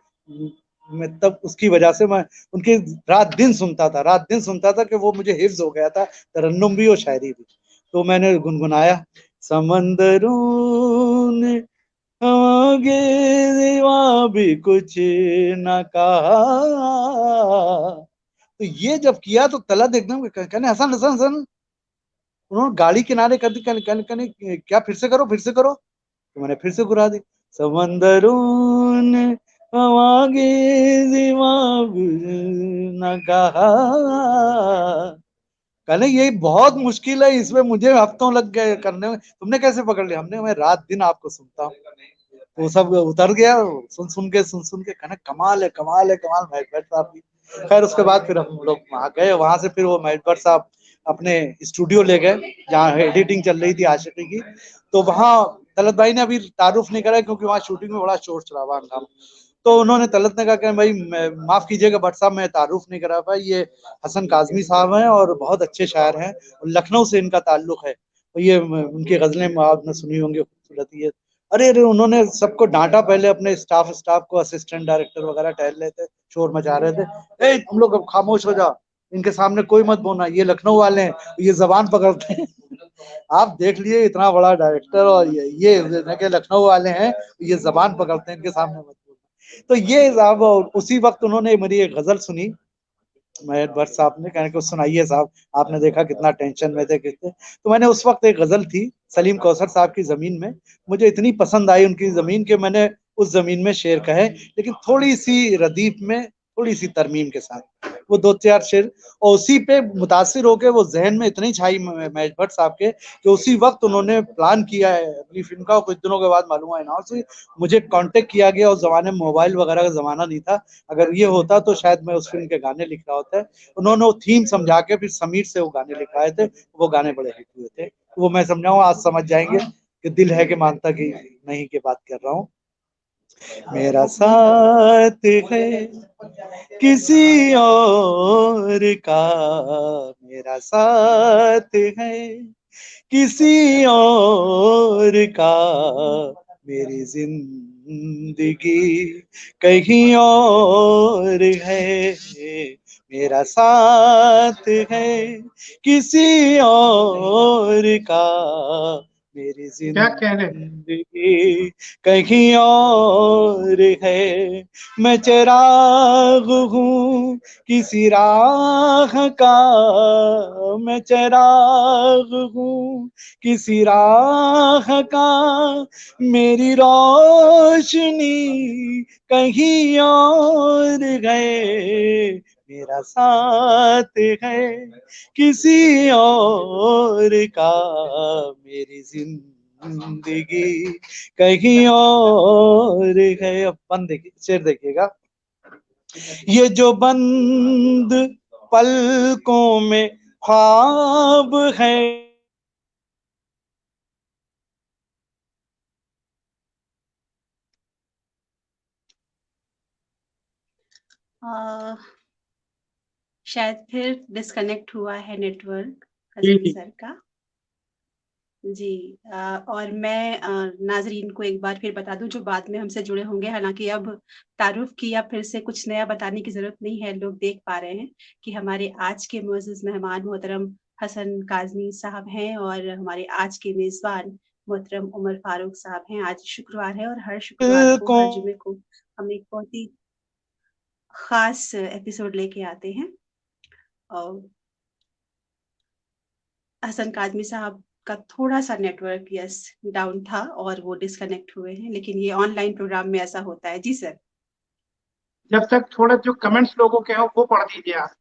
मैं तब उसकी वजह से मैं उनकी रात दिन सुनता था, रात दिन सुनता था कि वो मुझे हिफ्ज हो गया था, तरन्नुम भी और शायरी भी। तो मैंने गुनगुनाया, समंदरों ने आगे सिवा भी कुछ न कहा। तो ये जब किया तो तलत एकदम कहने हसन हसन हसन, उन्होंने गाड़ी किनारे कर दी, कहने कहने क्या फिर से करो, फिर से करो। तो मैंने फिर से घुरा दी, समंदरों ने आगे सिवा कुछ न कहा। कहने ये बहुत मुश्किल है, इसमें मुझे हफ्तों लग गए करने में, तुमने कैसे पकड़ लिया? हमने, मैं रात दिन आपको सुनता हूँ। तो सब उतर गया, सुन सुन के कहना कमाल है, कमाल है, कमाल। महेश भट्ट साहब की खैर, उसके बाद फिर हम लोग वहां गए, वहां से फिर वो महेश भट्ट साहब अपने स्टूडियो ले गए जहाँ एडिटिंग चल रही थी आशिकी की। तो वहां तलत भाई ने अभी तारुफ नहीं करा, क्योंकि वहां शूटिंग में बड़ा शोर शराबा हंगामा। तो उन्होंने, तलत ने कहा कि भाई माफ कीजिएगा भट्ट साहब, मैं तारुफ नहीं करा पाया, ये हसन काजमी साहब हैं और बहुत अच्छे शायर हैं, लखनऊ से इनका ताल्लुक है, और ये उनकी गजलें आपने सुनी होंगी, खूबसूरत। ये अरे अरे, उन्होंने सबको डांटा पहले, अपने स्टाफ को, असिस्टेंट डायरेक्टर वगैरह टहल रहे थे, शोर मचा रहे थे, ए तुम लोग खामोश हो जाओ, इनके सामने कोई मत बोलना, ये लखनऊ वाले हैं, ये जबान पकड़ते हैं। आप देख लिए, इतना बड़ा डायरेक्टर और ये लखनऊ वाले हैं, ये जबान पकड़ते हैं, इनके सामने मत बोलना। तो ये साहब, उसी वक्त उन्होंने मेरी एक गजल सुनी, महेश भट्ट साहब ने, कहने को सुनाइए साहब, आपने देखा कितना टेंशन में थे कितने। तो मैंने उस वक्त एक गजल थी सलीम कौसर साहब की जमीन में, मुझे इतनी पसंद आई उनकी जमीन के मैंने उस जमीन में शेर कहे, लेकिन थोड़ी सी रदीफ में, थोड़ी सी तरमीम के साथ, वो 2-4 शेर, और उसी पे मुतासिर होके वो जहन में इतनी छाई महेश भट्ट साहब के, कि उसी वक्त उन्होंने प्लान किया है अपनी फिल्म का। कुछ दिनों के बाद मालूम है अनाउंस हुई, मुझे कांटेक्ट किया गया। उस जमाने में मोबाइल वगैरह का जमाना नहीं था, अगर ये होता तो शायद मैं उस फिल्म के गाने लिख रहा होता। उन्होंने वो थीम समझा के फिर समीर से वो गाने लिखवाए थे, वो गाने बड़े हिट हुए थे। वो मैं समझाऊँ, आज समझ जाएंगे कि दिल है कि मानता कि नहीं की बात कर रहा हूँ। मेरा साथ है किसी और का, मेरा साथ है किसी और का, मेरी जिंदगी कहीं और है। मेरा साथ है किसी और का, मेरी क्या कहने। जिंदगी कहीं और है। मैं चिराग हूँ किसी राह का, मैं चिराग हूँ किसी राह का, मेरी रोशनी कहीं और है। मेरा साथ है किसी और का, मेरी जिंदगी कहीं और है। अब बंद देखिए, शेर देखिएगा। ये जो बंद पलकों में ख्वाब है, शायद फिर डिस्कनेक्ट हुआ है नेटवर्क जी हसन जी। सर का। जी। और मैं नाजरीन को एक बार फिर बता दूं जो बाद में हमसे जुड़े होंगे, हालांकि अब तारुफ किया फिर से कुछ नया बताने की जरूरत नहीं है, लोग देख पा रहे हैं कि हमारे आज के मुअज़्ज़िज़ मेहमान मोहतरम हसन काज़मी साहब हैं और हमारे आज के मेज़बान मोहतरम उमर फारूक साहब हैं। आज शुक्रवार है और हर शुक्रवार को, पलकों हर जुमे को हम एक बहुत ही खास एपिसोड लेके आते हैं। और हसन काज़मी साहब का थोड़ा-सा नेटवर्क डाउन था और वो डिस्कनेक्ट हुए हैं, लेकिन ये ऑनलाइन प्रोग्राम में ऐसा होता है। जी सर। जब तक थोड़े जो कमेंट्स लोगों के हो वो पढ़ दीजिए आप।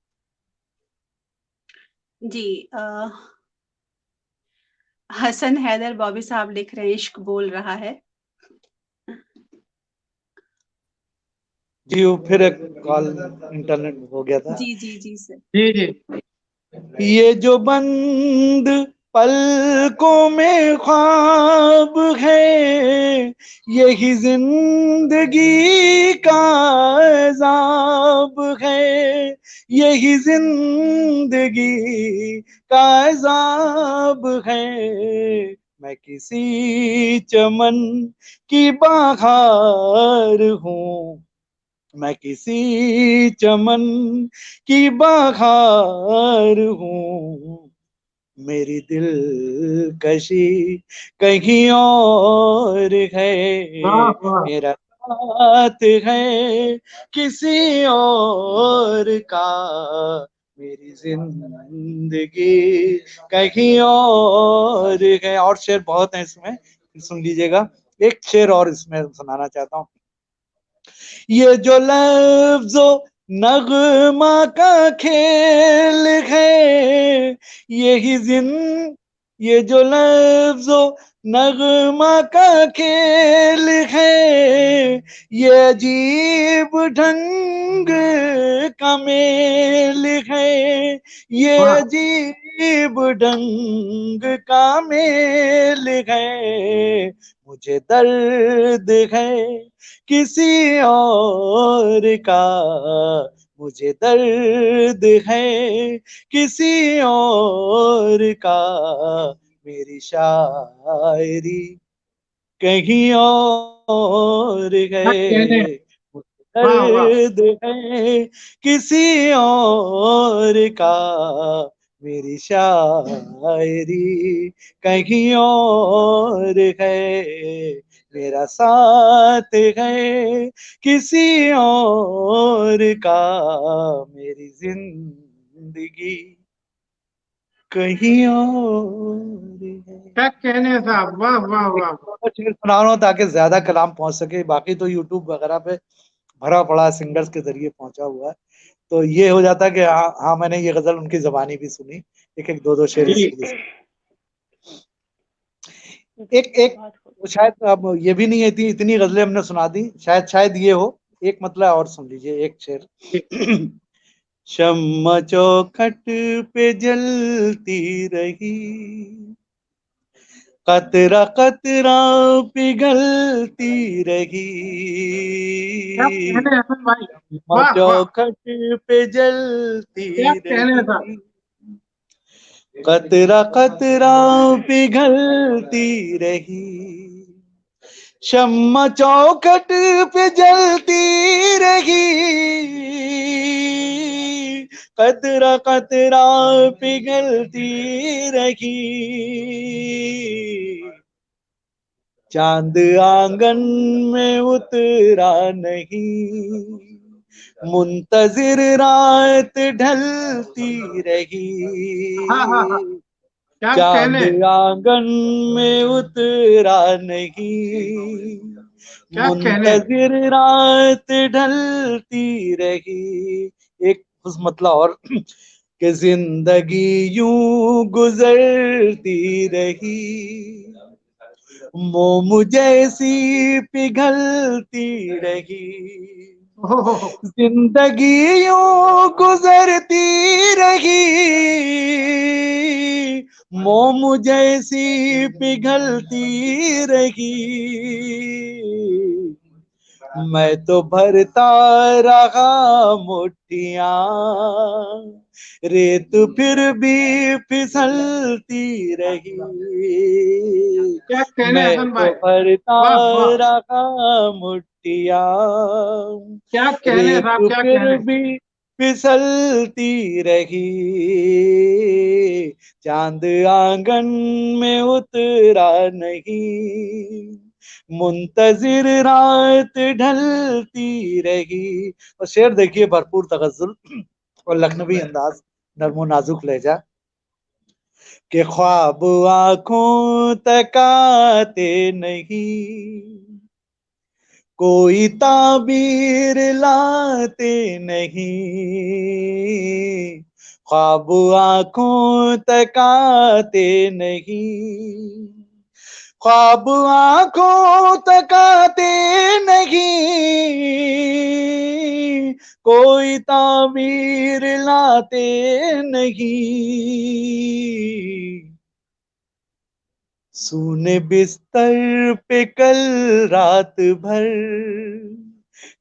जी। हसन हैदर बॉबी साहब लिख रहे हैं, इश्क बोल रहा है। जी वो फिर एक कॉल इंटरनेट हो गया था। जी, जी, जी सर। जी जी। ये जो बंद पलकों में ख्वाब है, यही जिंदगी का अज़ाब है, यही जिंदगी का अज़ाब है। मैं किसी चमन की बहार हूँ, मैं किसी चमन की बहार हूँ, मेरी दिलकशी कहीं और है। वाह वाह। मेरा साथ है किसी और का, मेरी जिंदगी कहीं और है। और शेर बहुत है इसमें, सुन लीजिएगा। एक शेर और इसमें सुनाना चाहता हूँ। ये जो लफ्जो नगमा का खेल है, यही जिन ये जो लफ्जो नगमा का खेल है, ये अजीब ढंग का मेल है, ये वाह अजीब ढंग का मेल है। मुझे दर्द है किसी और का, मुझे दर्द है किसी और का, मेरी शायरी कहीं और क्या कहने। है। मुझे वाह वाह। दर्द है किसी और का, मेरी शायरी कहीं और है। मेरा साथ है किसी और का, मेरी जिंदगी कहीं और है। क्या कहने साहब, वाह वाह वाह। शेर सुना रहा हूँ ताकि ज्यादा कलाम पहुंच सके, बाकी तो यूट्यूब वगैरह पे भरा पड़ा सिंगर्स के जरिए पहुंचा हुआ है। तो ये हो जाता है कि हाँ हाँ मैंने ये गजल उनकी जबानी भी सुनी। एक एक दो दो शेर जी। इसलिए एक एक शायद अब ये भी नहीं है, इतनी गजलें हमने सुना दी, शायद ये हो। एक मतलब और सुन लीजिए एक शेर। जी। शम्मा चौखट पे जलती रही, कतरा कतरा पिघलती रही, क्या कहने हैं हसन भाई, वाह वाह, चौखट पे जलती क्या कहने हैं साहब। रही। कतरा कतरा पिघलती रही, शम्मा चौखट पे जलती रही। कतरा कतरा पिघलती रही, चांद आंगन में उतरा नहीं, मुंतजिर रात ढलती हाँ हाँ हाँ, रही। क्या कहने, चांद आंगन में उतरा नहीं, क्या कहने। मुंतजिर रात ढलती रही। एक उस मतलब और कि जिंदगी यूं गुजरती रही, मोम जैसी पिघलती रही। ओहो, जिंदगी यूं गुजरती रही, मोम जैसी पिघलती रही। मैं तो भरता रहा मुट्ठियां, रेत फिर भी फिसलती रही। क्या कहने मैं हसन तो भाई, भरता वाह वाह, रहा मुट्ठियां, क्या कहने हैं रेत साहब, क्या फिर कहने। भी फिसलती रही। चांद आंगन में उतरा नहीं, मुंतजिर रात ढलती रही। और शेर देखिए, भरपूर तगज्जुल और लखनवी अंदाज, नर्मो नाजुक लहजा, के ख्वाब आंखों तकाते नहीं, कोई ताबीर लाते नहीं। ख्वाब आंखों तकाते नहीं, ख्वाब आंखों तकाते नहीं, कोई ताबीर लाते नहीं। सूने बिस्तर पे कल रात भर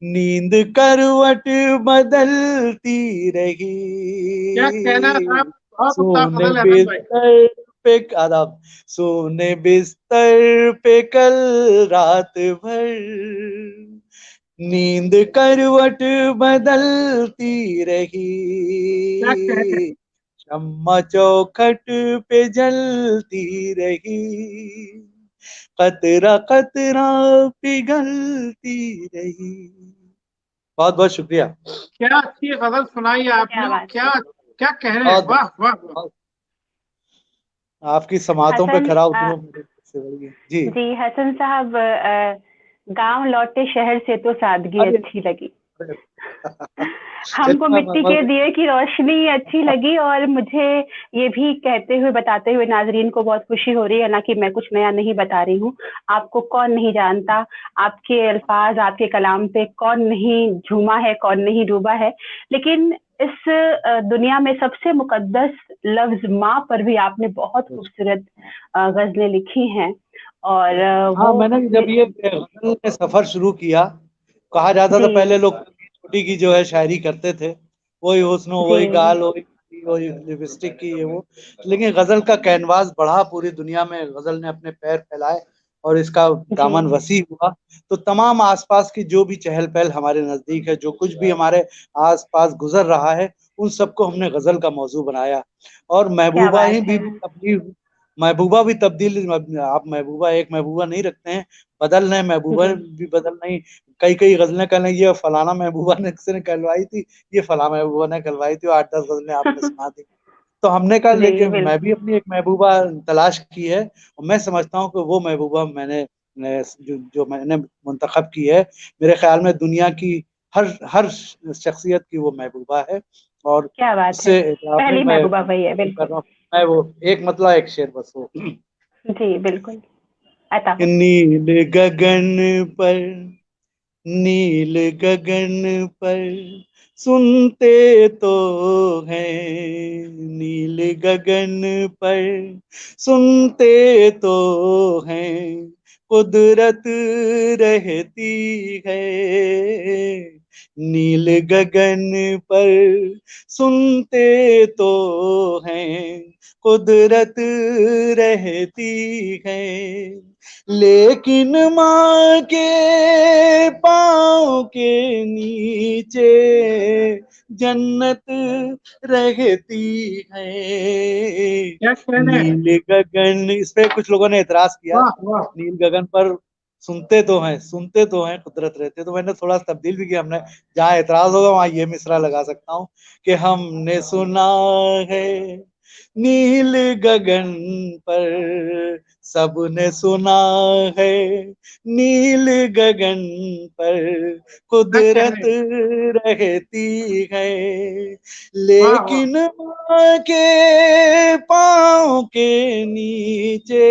नींद करवट बदलती क्या कहना है रही। साहब, बहुत उम्दा सोने फजल है हसन भाई। बिस्तर पे आदाब, सोने बिस्तर पे कल रात भर नींद करवट बदलती क्या कहने, रही। शम्मा चौखट पे जलती रही, कतरा कतरा पिघलती रही। बहुत बहुत शुक्रिया। क्या अच्छी गजल सुनाई है आपने, क्या और बात क्या है। क्या कहने, बहुत वाह वाह वाह। बहुत आपकी समातों पे हसन खरा उतरूं मेरे से बड़ी है। जी। जी हसन साहब, गांव लौटे शहर से तो सादगी अरे अच्छी लगी। अरे, हमको इतना मिट्टी के दिए की रोशनी अच्छी लगी, और मुझे ये भी कहते हुए बताते हुए नाजरीन को बहुत खुशी हो रही है ना कि मैं कुछ नया नहीं बता रही हूँ। आपको कौन नहीं जानता, आपके अल्फाज, आपके कलाम पे कौन नहीं झूमा है, कौन नहीं डूबा है। लेकिन इस दुनिया में सबसे मुकद्दस लफ्ज माँ पर भी आपने बहुत खूबसूरत गजलें लिखी हैं। और हाँ, वो मैंने जब ये गजल में सफर शुरू किया, कहा जाता था जी पहले लोग छोटी की जो है शायरी करते थे, वही हुस्न हो, जी वही गाल, वही लिपस्टिक की, ये वो। लेकिन गजल का कैनवास बढ़ा, पूरी दुनिया में गजल ने अपने पैर फैलाए और इसका जी दामन वसी हुआ। तो तमाम आसपास की जो भी चहल पहल हमारे नजदीक है, जो कुछ भी हमारे आसपास गुजर रहा है, उन सबको हमने गजल का मौजू बनाया। और क्या महबूबा ही बात है। भी तब्दील, महबूबा भी तब्दील, आप महबूबा एक महबूबा नहीं रखते हैं, बदल रहे महबूबा जी भी बदल नहीं। कई कई गजलें कह रहे हैं, ये फलाना महबूबा ने किसी ने कहलवाई थी, ये फलाना महबूबा ने कहलवाई थी, 8-10 गजलें आपने सुना दी। तो हमने कहा जी लेकिन मैं भी बिल्कुल। अपनी एक महबूबा तलाश की है, और मैं समझता हूँ कि वो महबूबा जो मैंने मुंतखब की है, मेरे ख्याल में दुनिया की हर हर शख्सियत की वो महबूबा है। और क्या बात है। इससे आपने पहली मैं महबूबा वही है, कर बिल्कुल। रहा हूँ, मैं वो एक मतलब एक शेर बस वो जी बिल्कुल, अता हो। नील गगन पर, नील गगन पर सुनते तो हैं नील गगन पर, सुनते तो हैं कुदरत रहती है। नील गगन पर सुनते तो हैं कुदरत रहती है, लेकिन माँ के पाँव के नीचे जन्नत रहती है। क्या कहने हैं? नील गगन, इस पे कुछ लोगों ने एतराज किया, वाह वाह। नील गगन पर सुनते तो हैं कुदरत रहती है, तो मैंने थोड़ा सा तब्दील भी किया। हमने जहाँ एतराज होगा वहां ये मिसरा लगा सकता हूँ कि हमने सुना है नील गगन पर, सबने सुना है नील गगन पर क्या कुदरत कहने? रहती है, वाह वाह। लेकिन माँ के पाँव के नीचे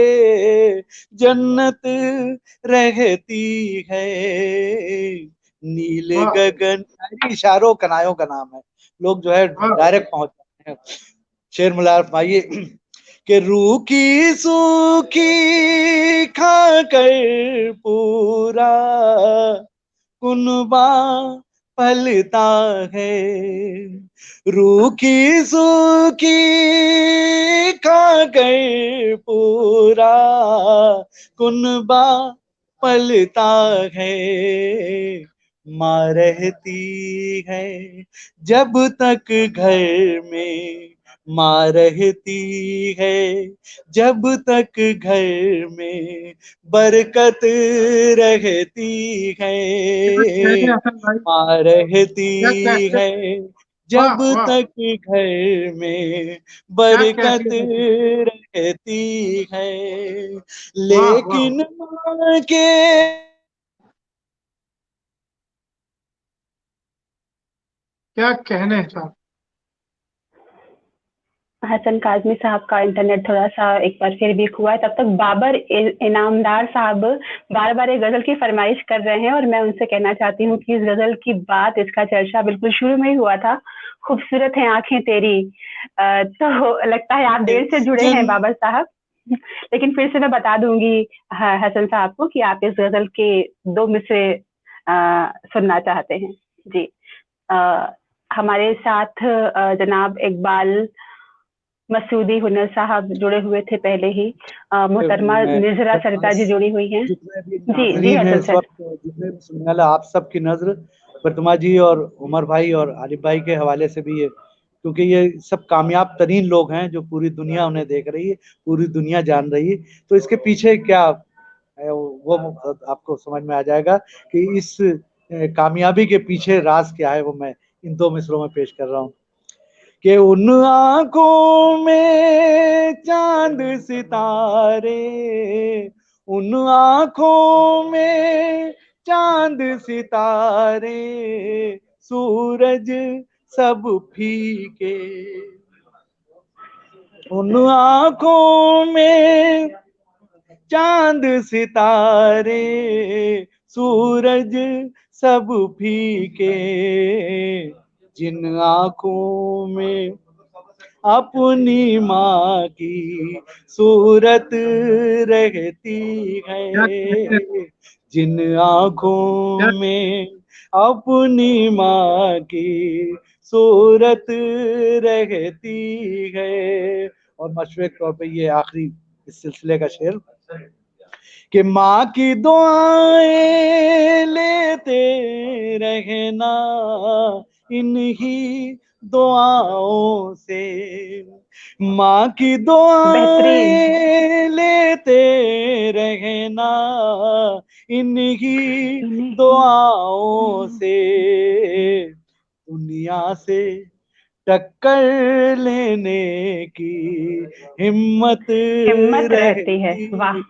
जन्नत रहती है। नीले वाह गगन, इशारों कनायों का नाम है, लोग जो है वाह। डायरेक्ट पहुंच जाते हैं। शेर मुलार फरमाइए कि रूखी सूखी खाकर पूरा कुनबा पलता है, रूखी सूखी खाकर पूरा कुनबा पलता है। माँ रहती है जब तक घर में, माँ रहती है जब तक घर में बरकत रहती है। क्या कहने हसन भाई? माँ रहती क्या कहते? है वाह जब वाह। तक घर में क्या बरकत कहते हैं? रहती है, वाह वाह। लेकिन माँ के क्या कहने हैं साहब? हसन काज़मी साहब का इंटरनेट थोड़ा-सा एक बार फिर वीक हुआ है, तब तक बाबर इनामदार साहब बार-बार एक गज़ल की फ़रमाइश कर रहे हैं और मैं उनसे कहना चाहती हूँ कि इस गज़ल की बात, इसका चर्चा बिल्कुल शुरू में ही हुआ था, खूबसूरत हैं आँखें तेरी। तो लगता है आप देर से जुड़े जन हैं बाबर साहब। लेकिन फिर से मैं बता दूँगी हसन साहब को कि आप इस गज़ल के 2 मिसरे सुनना चाहते हैं। जी। अ, हमारे साथ जनाब इकबाल मसूदी हुनर साहब जुड़े हुए थे पहले ही, मोहतरमा मैं निजरा सरदार जी जुड़ी हुई हैं। जितने भी जी जी नाजरीन हैं हसन इस सर। वक्त, जितने भी सुनने वाले, आप सबकी नजर प्रतिमा जी और उमर भाई और आरिफ भाई के हवाले से भी है, क्योंकि ये सब कामयाब तरीन लोग हैं जो पूरी दुनिया उन्हें देख रही है, पूरी दुनिया जान रही है। तो इसके पीछे क्या है वो आपको समझ में आ जाएगा कि इस कामयाबी के पीछे राज क्या है, वो मैं इन 2 मिसरों में पेश कर रहा हूँ कि उन आंखों में चांद सितारे, उन आंखों में चांद सितारे, सूरज सब फीके, उन आंखों में चांद सितारे, सूरज सब फीके, जिन आंखों में अपनी माँ की सूरत रहती क्या कहते हैं? है, जिन आंखों क्या? में अपनी माँ की सूरत रहती है। और मशहूर तौर पे ये आखिरी इस सिलसिले का शेर कि माँ की दुआएं लेते रहना इन्हीं दुआओं से, माँ की बेहतरीन। दुआएं लेते रहना इन्हीं इन्हीं दुआओं से, दुनिया से टक्कर लेने की हिम्मत हिम्मत रहती है। रहती वाह। है,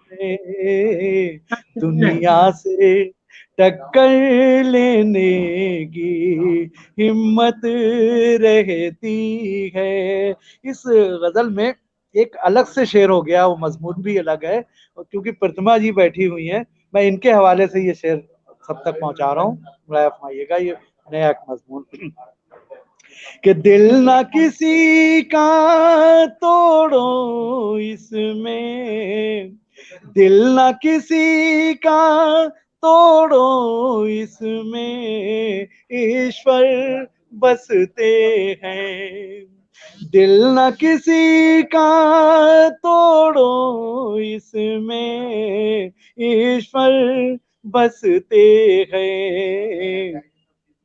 क्या कहते हैं? दुनिया से टक्कर लेने की हिम्मत रहती है। इस गजल में एक अलग से शेर हो गया, वो मजमून भी अलग है, और क्योंकि प्रतिमा जी बैठी हुई हैं, मैं इनके हवाले से ये शेर सब तक पहुंचा रहा हूँ, मुलाया फरमाइएगा, ये नया एक मजमून कि दिल ना किसी का तोड़ो इसमें, दिल ना किसी का तोड़ो इसमें, ईश्वर बसते हैं। दिल न किसी का तोड़ो इसमें, ईश्वर बसते हैं।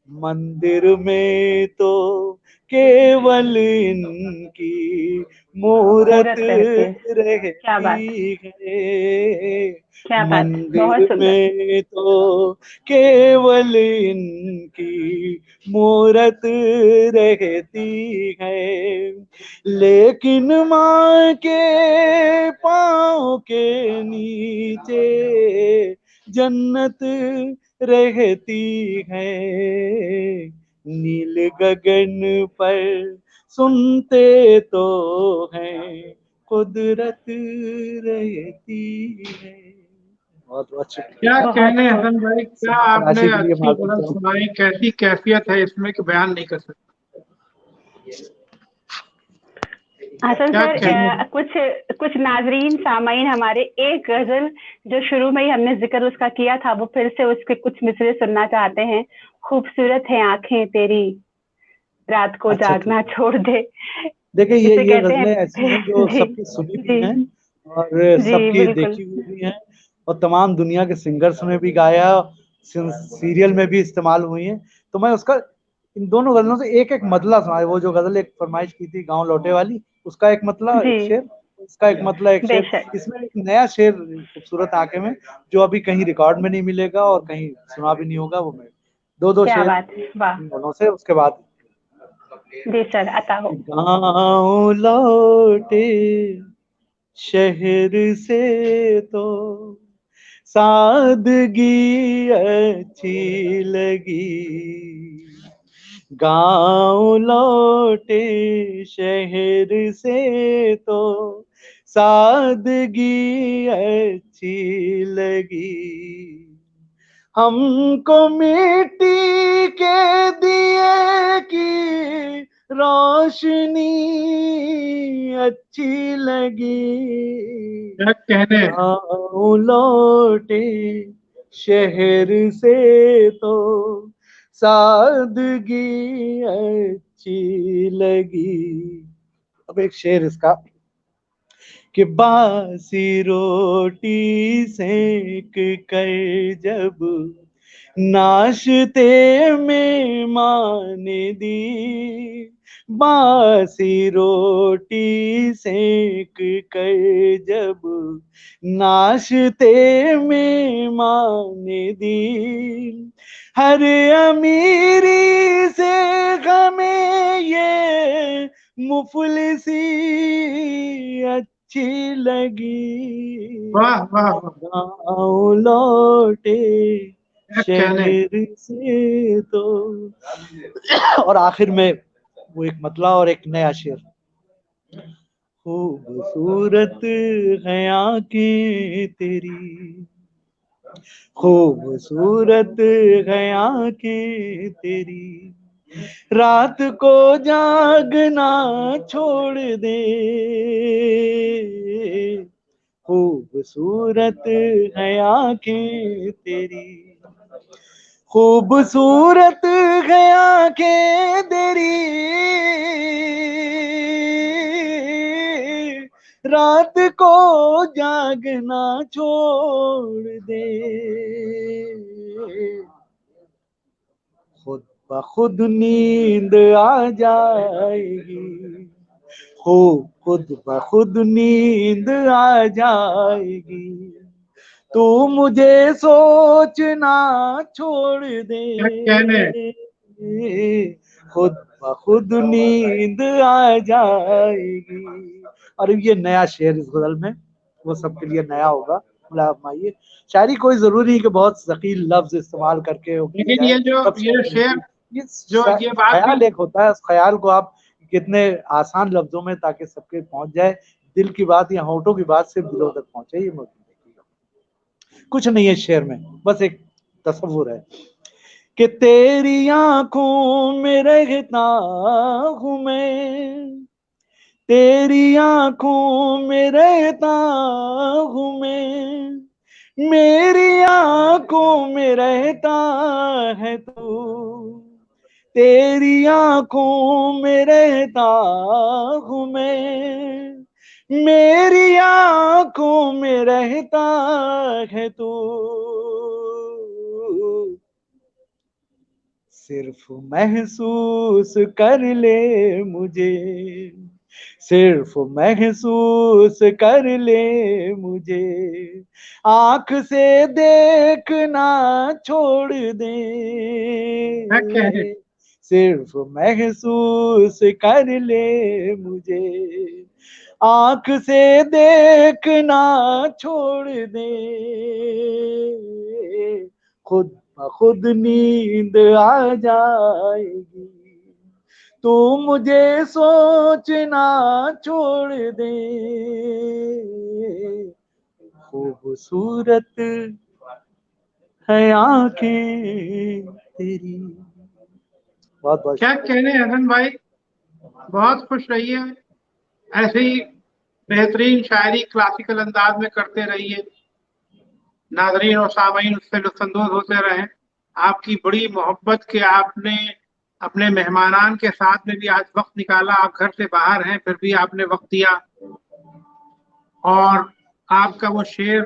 मंदिर में तो केवल इनकी मूरत रहती है। क्या बात, रहती है। क्या बात, बहुत मंदिर सुंदर। में तो केवल इनकी मूरत रहती है, लेकिन माँ के पाँव के नीचे जन्नत रहती है। नील गगन पर सुनते तो हैं, कुदरत रहती है। बहुत बहुत शुक्रिया। क्या बहुत कहने खूब। हसन भाई, क्या आपने तराशी के लिए अच्छी माफी गजल चाहूँ। सुनाई, कैसी कैफियत है इसमें कि बयान नहीं कर सकते। हसन क्या सर, कहने। कुछ कुछ नाजरीन सामाइन हमारे एक गजल जो शुरू में ही हमने जिक्र उसका किया था, वो फिर से उसके कुछ मिसरे सुनना चाहते हैं। खूबसूरत है आंखें तेरी, रात को अच्छा ठीक जागना है। छोड़ दे। देखिए जिसे ये कहते हैं। गजलें ऐसी हैं जो जी, सबकी सुनी भी जी, हैं और जी, सबकी बिल्कुल। देखी हुई भी हैं, और तमाम दुनिया के सिंगर्स ने भी गाया, सीरियल में भी इस्तेमाल हुई हैं। तो मैं उसका इन दोनों गजलों से एक एक मतला सुनाया। वो जो गजल एक फरमाइश की थी गांव लौटे वाली, उसका एक मतला जी, एक शेर, उसका एक मतला एक शेर। बेशक। इसमें एक नया शेर खूबसूरत आंखें में, जो अभी कहीं रिकॉर्ड में नहीं मिलेगा और कहीं सुना भी नहीं होगा, वो मैं दो दो क्या शेर बात है, वाह। इन दोनों से, उसके बाद जी सर, अता हो। गाँव लौटे शहर से तो सादगी अच्छी लगी। गाँव लौटे शहर से तो सादगी अच्छी लगी। हमको मिट्टी के दिए की रोशनी अच्छी लगी। क्या कहने। गाँव लौटे शहर से तो सादगी अच्छी लगी। अब एक शेर इसका कि बासी रोटी सेक कर जब नाश्ते में माँ ने दी, बासी रोटी सेक कर जब नाश्ते में माँ ने दी, हर अमीरी से हमें ये मुफलिसी अच्छी लगी। वाह वाह वाह। गाँव लौटे क्या कहने। शहर से तो, और आखिर में वो एक मतला और एक नया शेर। खूबसूरत है आंखें तेरी, खूबसूरत है आंखें तेरी, रात को जागना छोड़ दे। खूबसूरत है आंखें तेरी, खूबसूरत है आंखें तेरी, रात को जागना छोड़ दे। खुद ब खुद नींद आ जाएगी, खुद ब खुद नींद आ जाएगी, तू मुझे सोचना छोड़ दे। क्या कहने। खुद ब खुद नींद आ जाएगी। और ये नया शेर इस गजल में, वो सबके लिए नया होगा। माइए, शायरी कोई जरूरी नहीं कि बहुत सकील लफ्ज इस्तेमाल करके वो की लेकिन जाए, सब ये शेर शेर, ये जो ये बात भी। ख्याल एक होता है, उस ख्याल को आप कितने आसान लफ्जों में, ताकि सबके पहुंच जाए, दिल की बात या होठों की बात सिर्फ दिलों तक पहुंचे, ये मुमकिन है। कुछ नहीं है शेर में, बस एक तस्वुर है कि तेरी आंखों में रहता हूँ मैं, तेरी आंखों में रहता हूँ मैं, मेरी आंखों में रहता है तू, तेरी आंखों में रहता हूँ मैं, मेरी आंखों में रहता है तू, सिर्फ महसूस कर ले मुझे, सिर्फ महसूस कर ले मुझे, आंख से देखना छोड़ दे, मैं कह रहे सिर्फ महसूस कर ले मुझे, आंख से देखना छोड़ दे, खुद खुद नींद आ जाएगी, तू मुझे सोचना छोड़ दे, खूबसूरत है आंखें तेरी। बहुत बहुत क्या कहने हसन भाई, बहुत खुश रहिए, ऐसे ही बेहतरीन शायरी क्लासिकल अंदाज में करते रहिए, नाजरीन और सामीन उससे लुत्फानंदोज होते रहें। आपकी बड़ी मोहब्बत के आपने अपने मेहमानान के साथ में भी आज वक्त निकाला, आप घर से बाहर हैं फिर भी आपने वक्त दिया, और आपका वो शेर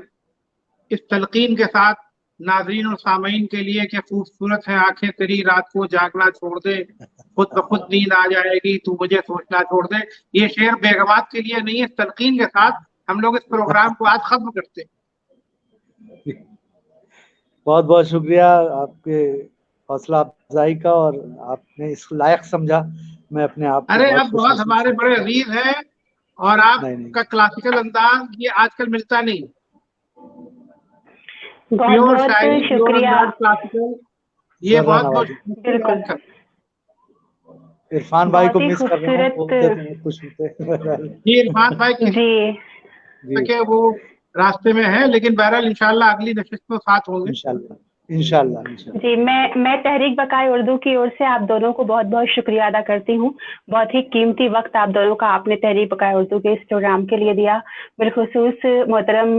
इस तलकीन के साथ नाजरीन और सामीन के लिए कि खूबसूरत है आंखें तेरी, रात को जागना छोड़ दे, खुद ब खुद नींद आ जाएगी, तू मुझे सोचना छोड़ दे, ये शेर बेगमात के लिए नहीं है। इस तलकीन के साथ हम लोग इस प्रोग्राम को आज खत्म करते हैं। बहुत बहुत शुक्रिया आपके हौसला अफजाई का, और आपने इस लायक समझा, मैं अपने आप को अरे बहुत आप खुश बहुत महसूस हमारे करता बड़े हूं। अजीज हैं, और नहीं आपका क्लासिकल अंदाज ये आजकल मिलता नहीं, बहुत प्योर बहुत शायरी, प्योर शुक्रिया। अंदाज क्लासिकल, ये जर्रा बहुत नवाजी, मुश्किल है बिल्कुल, आजकल। इरफान भाई को बहुत ही मिस कर रहा हूँ, खूबसूरत। बोलते तो बहुत खुश होते। ये इरफान भाई किसी जी जी, के वो रास्ते में है, लेकिन बहरहाल इंशाल्लाह अगली नशिस्त में साथ होंगे। इंशाल्लाह इंशाल्लाह इंशाल्लाह। जी, मैं तहरीक बकाए उर्दू की ओर से आप दोनों को बहुत बहुत शुक्रिया अदा करती हूँ। बहुत ही कीमती वक्त आप दोनों का आपने तहरीक बकाए उर्दू के इस प्रोग्राम के लिए दिया। बिलखुसूस मोहतरम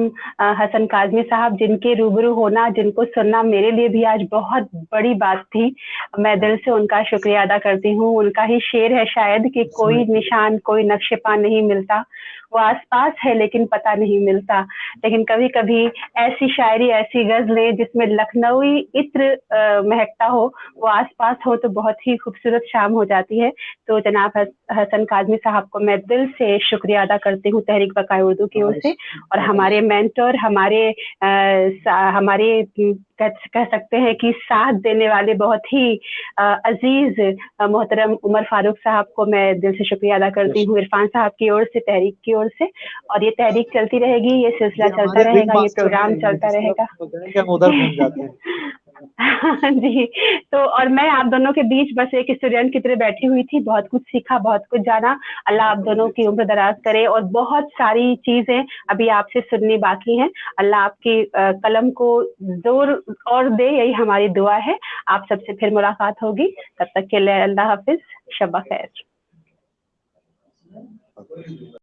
हसन काज़मी साहब, जिनके रूबरू होना, जिनको सुनना मेरे लिए भी आज बहुत बड़ी बात थी। मैं दिल से उनका शुक्रिया अदा करती हूँ। उनका ही शेर है शायद कि कोई निशान, कोई नक्शे पा नहीं मिलता, वो आसपास है लेकिन पता नहीं मिलता। लेकिन कभी कभी ऐसी शायरी, ऐसी गजलें जिसमें लखनऊई इत्र महकता हो, वो आसपास हो तो बहुत ही खूबसूरत शाम हो जाती है। तो जनाब हसन काज़मी साहब को मैं दिल से शुक्रिया अदा करती हूँ तहरीक बकाए उर्दू की ओर से, और हमारे मेंटर, हमारे कह सकते हैं कि साथ देने वाले बहुत ही अजीज मोहतरम उमर फारूक साहब को मैं दिल से शुक्रिया अदा करती हूँ, इरफान साहब की ओर से, तहरीक की ओर से। और ये तहरीक चलती रहेगी, ये सिलसिला ये चलता हमारे रिंग रहेगा, ये मास्टर प्रोग्राम हैं, ये चलता जिस तरफ रहेगा। वो कहेंगे हम उधर घूम जाते हैं। जी, तो और मैं आप दोनों के बीच बस एक स्टूडेंट की तरह बैठी हुई थी, बहुत कुछ सीखा, बहुत कुछ जाना। अल्लाह आप दोनों की उम्र दराज करे, और बहुत सारी चीजें अभी आपसे सुननी बाकी हैं। अल्लाह आपकी कलम को जोर और दे, यही हमारी दुआ है। आप सबसे फिर मुलाकात होगी, तब तक के लिए अल्लाह हाफिज, शब खैर।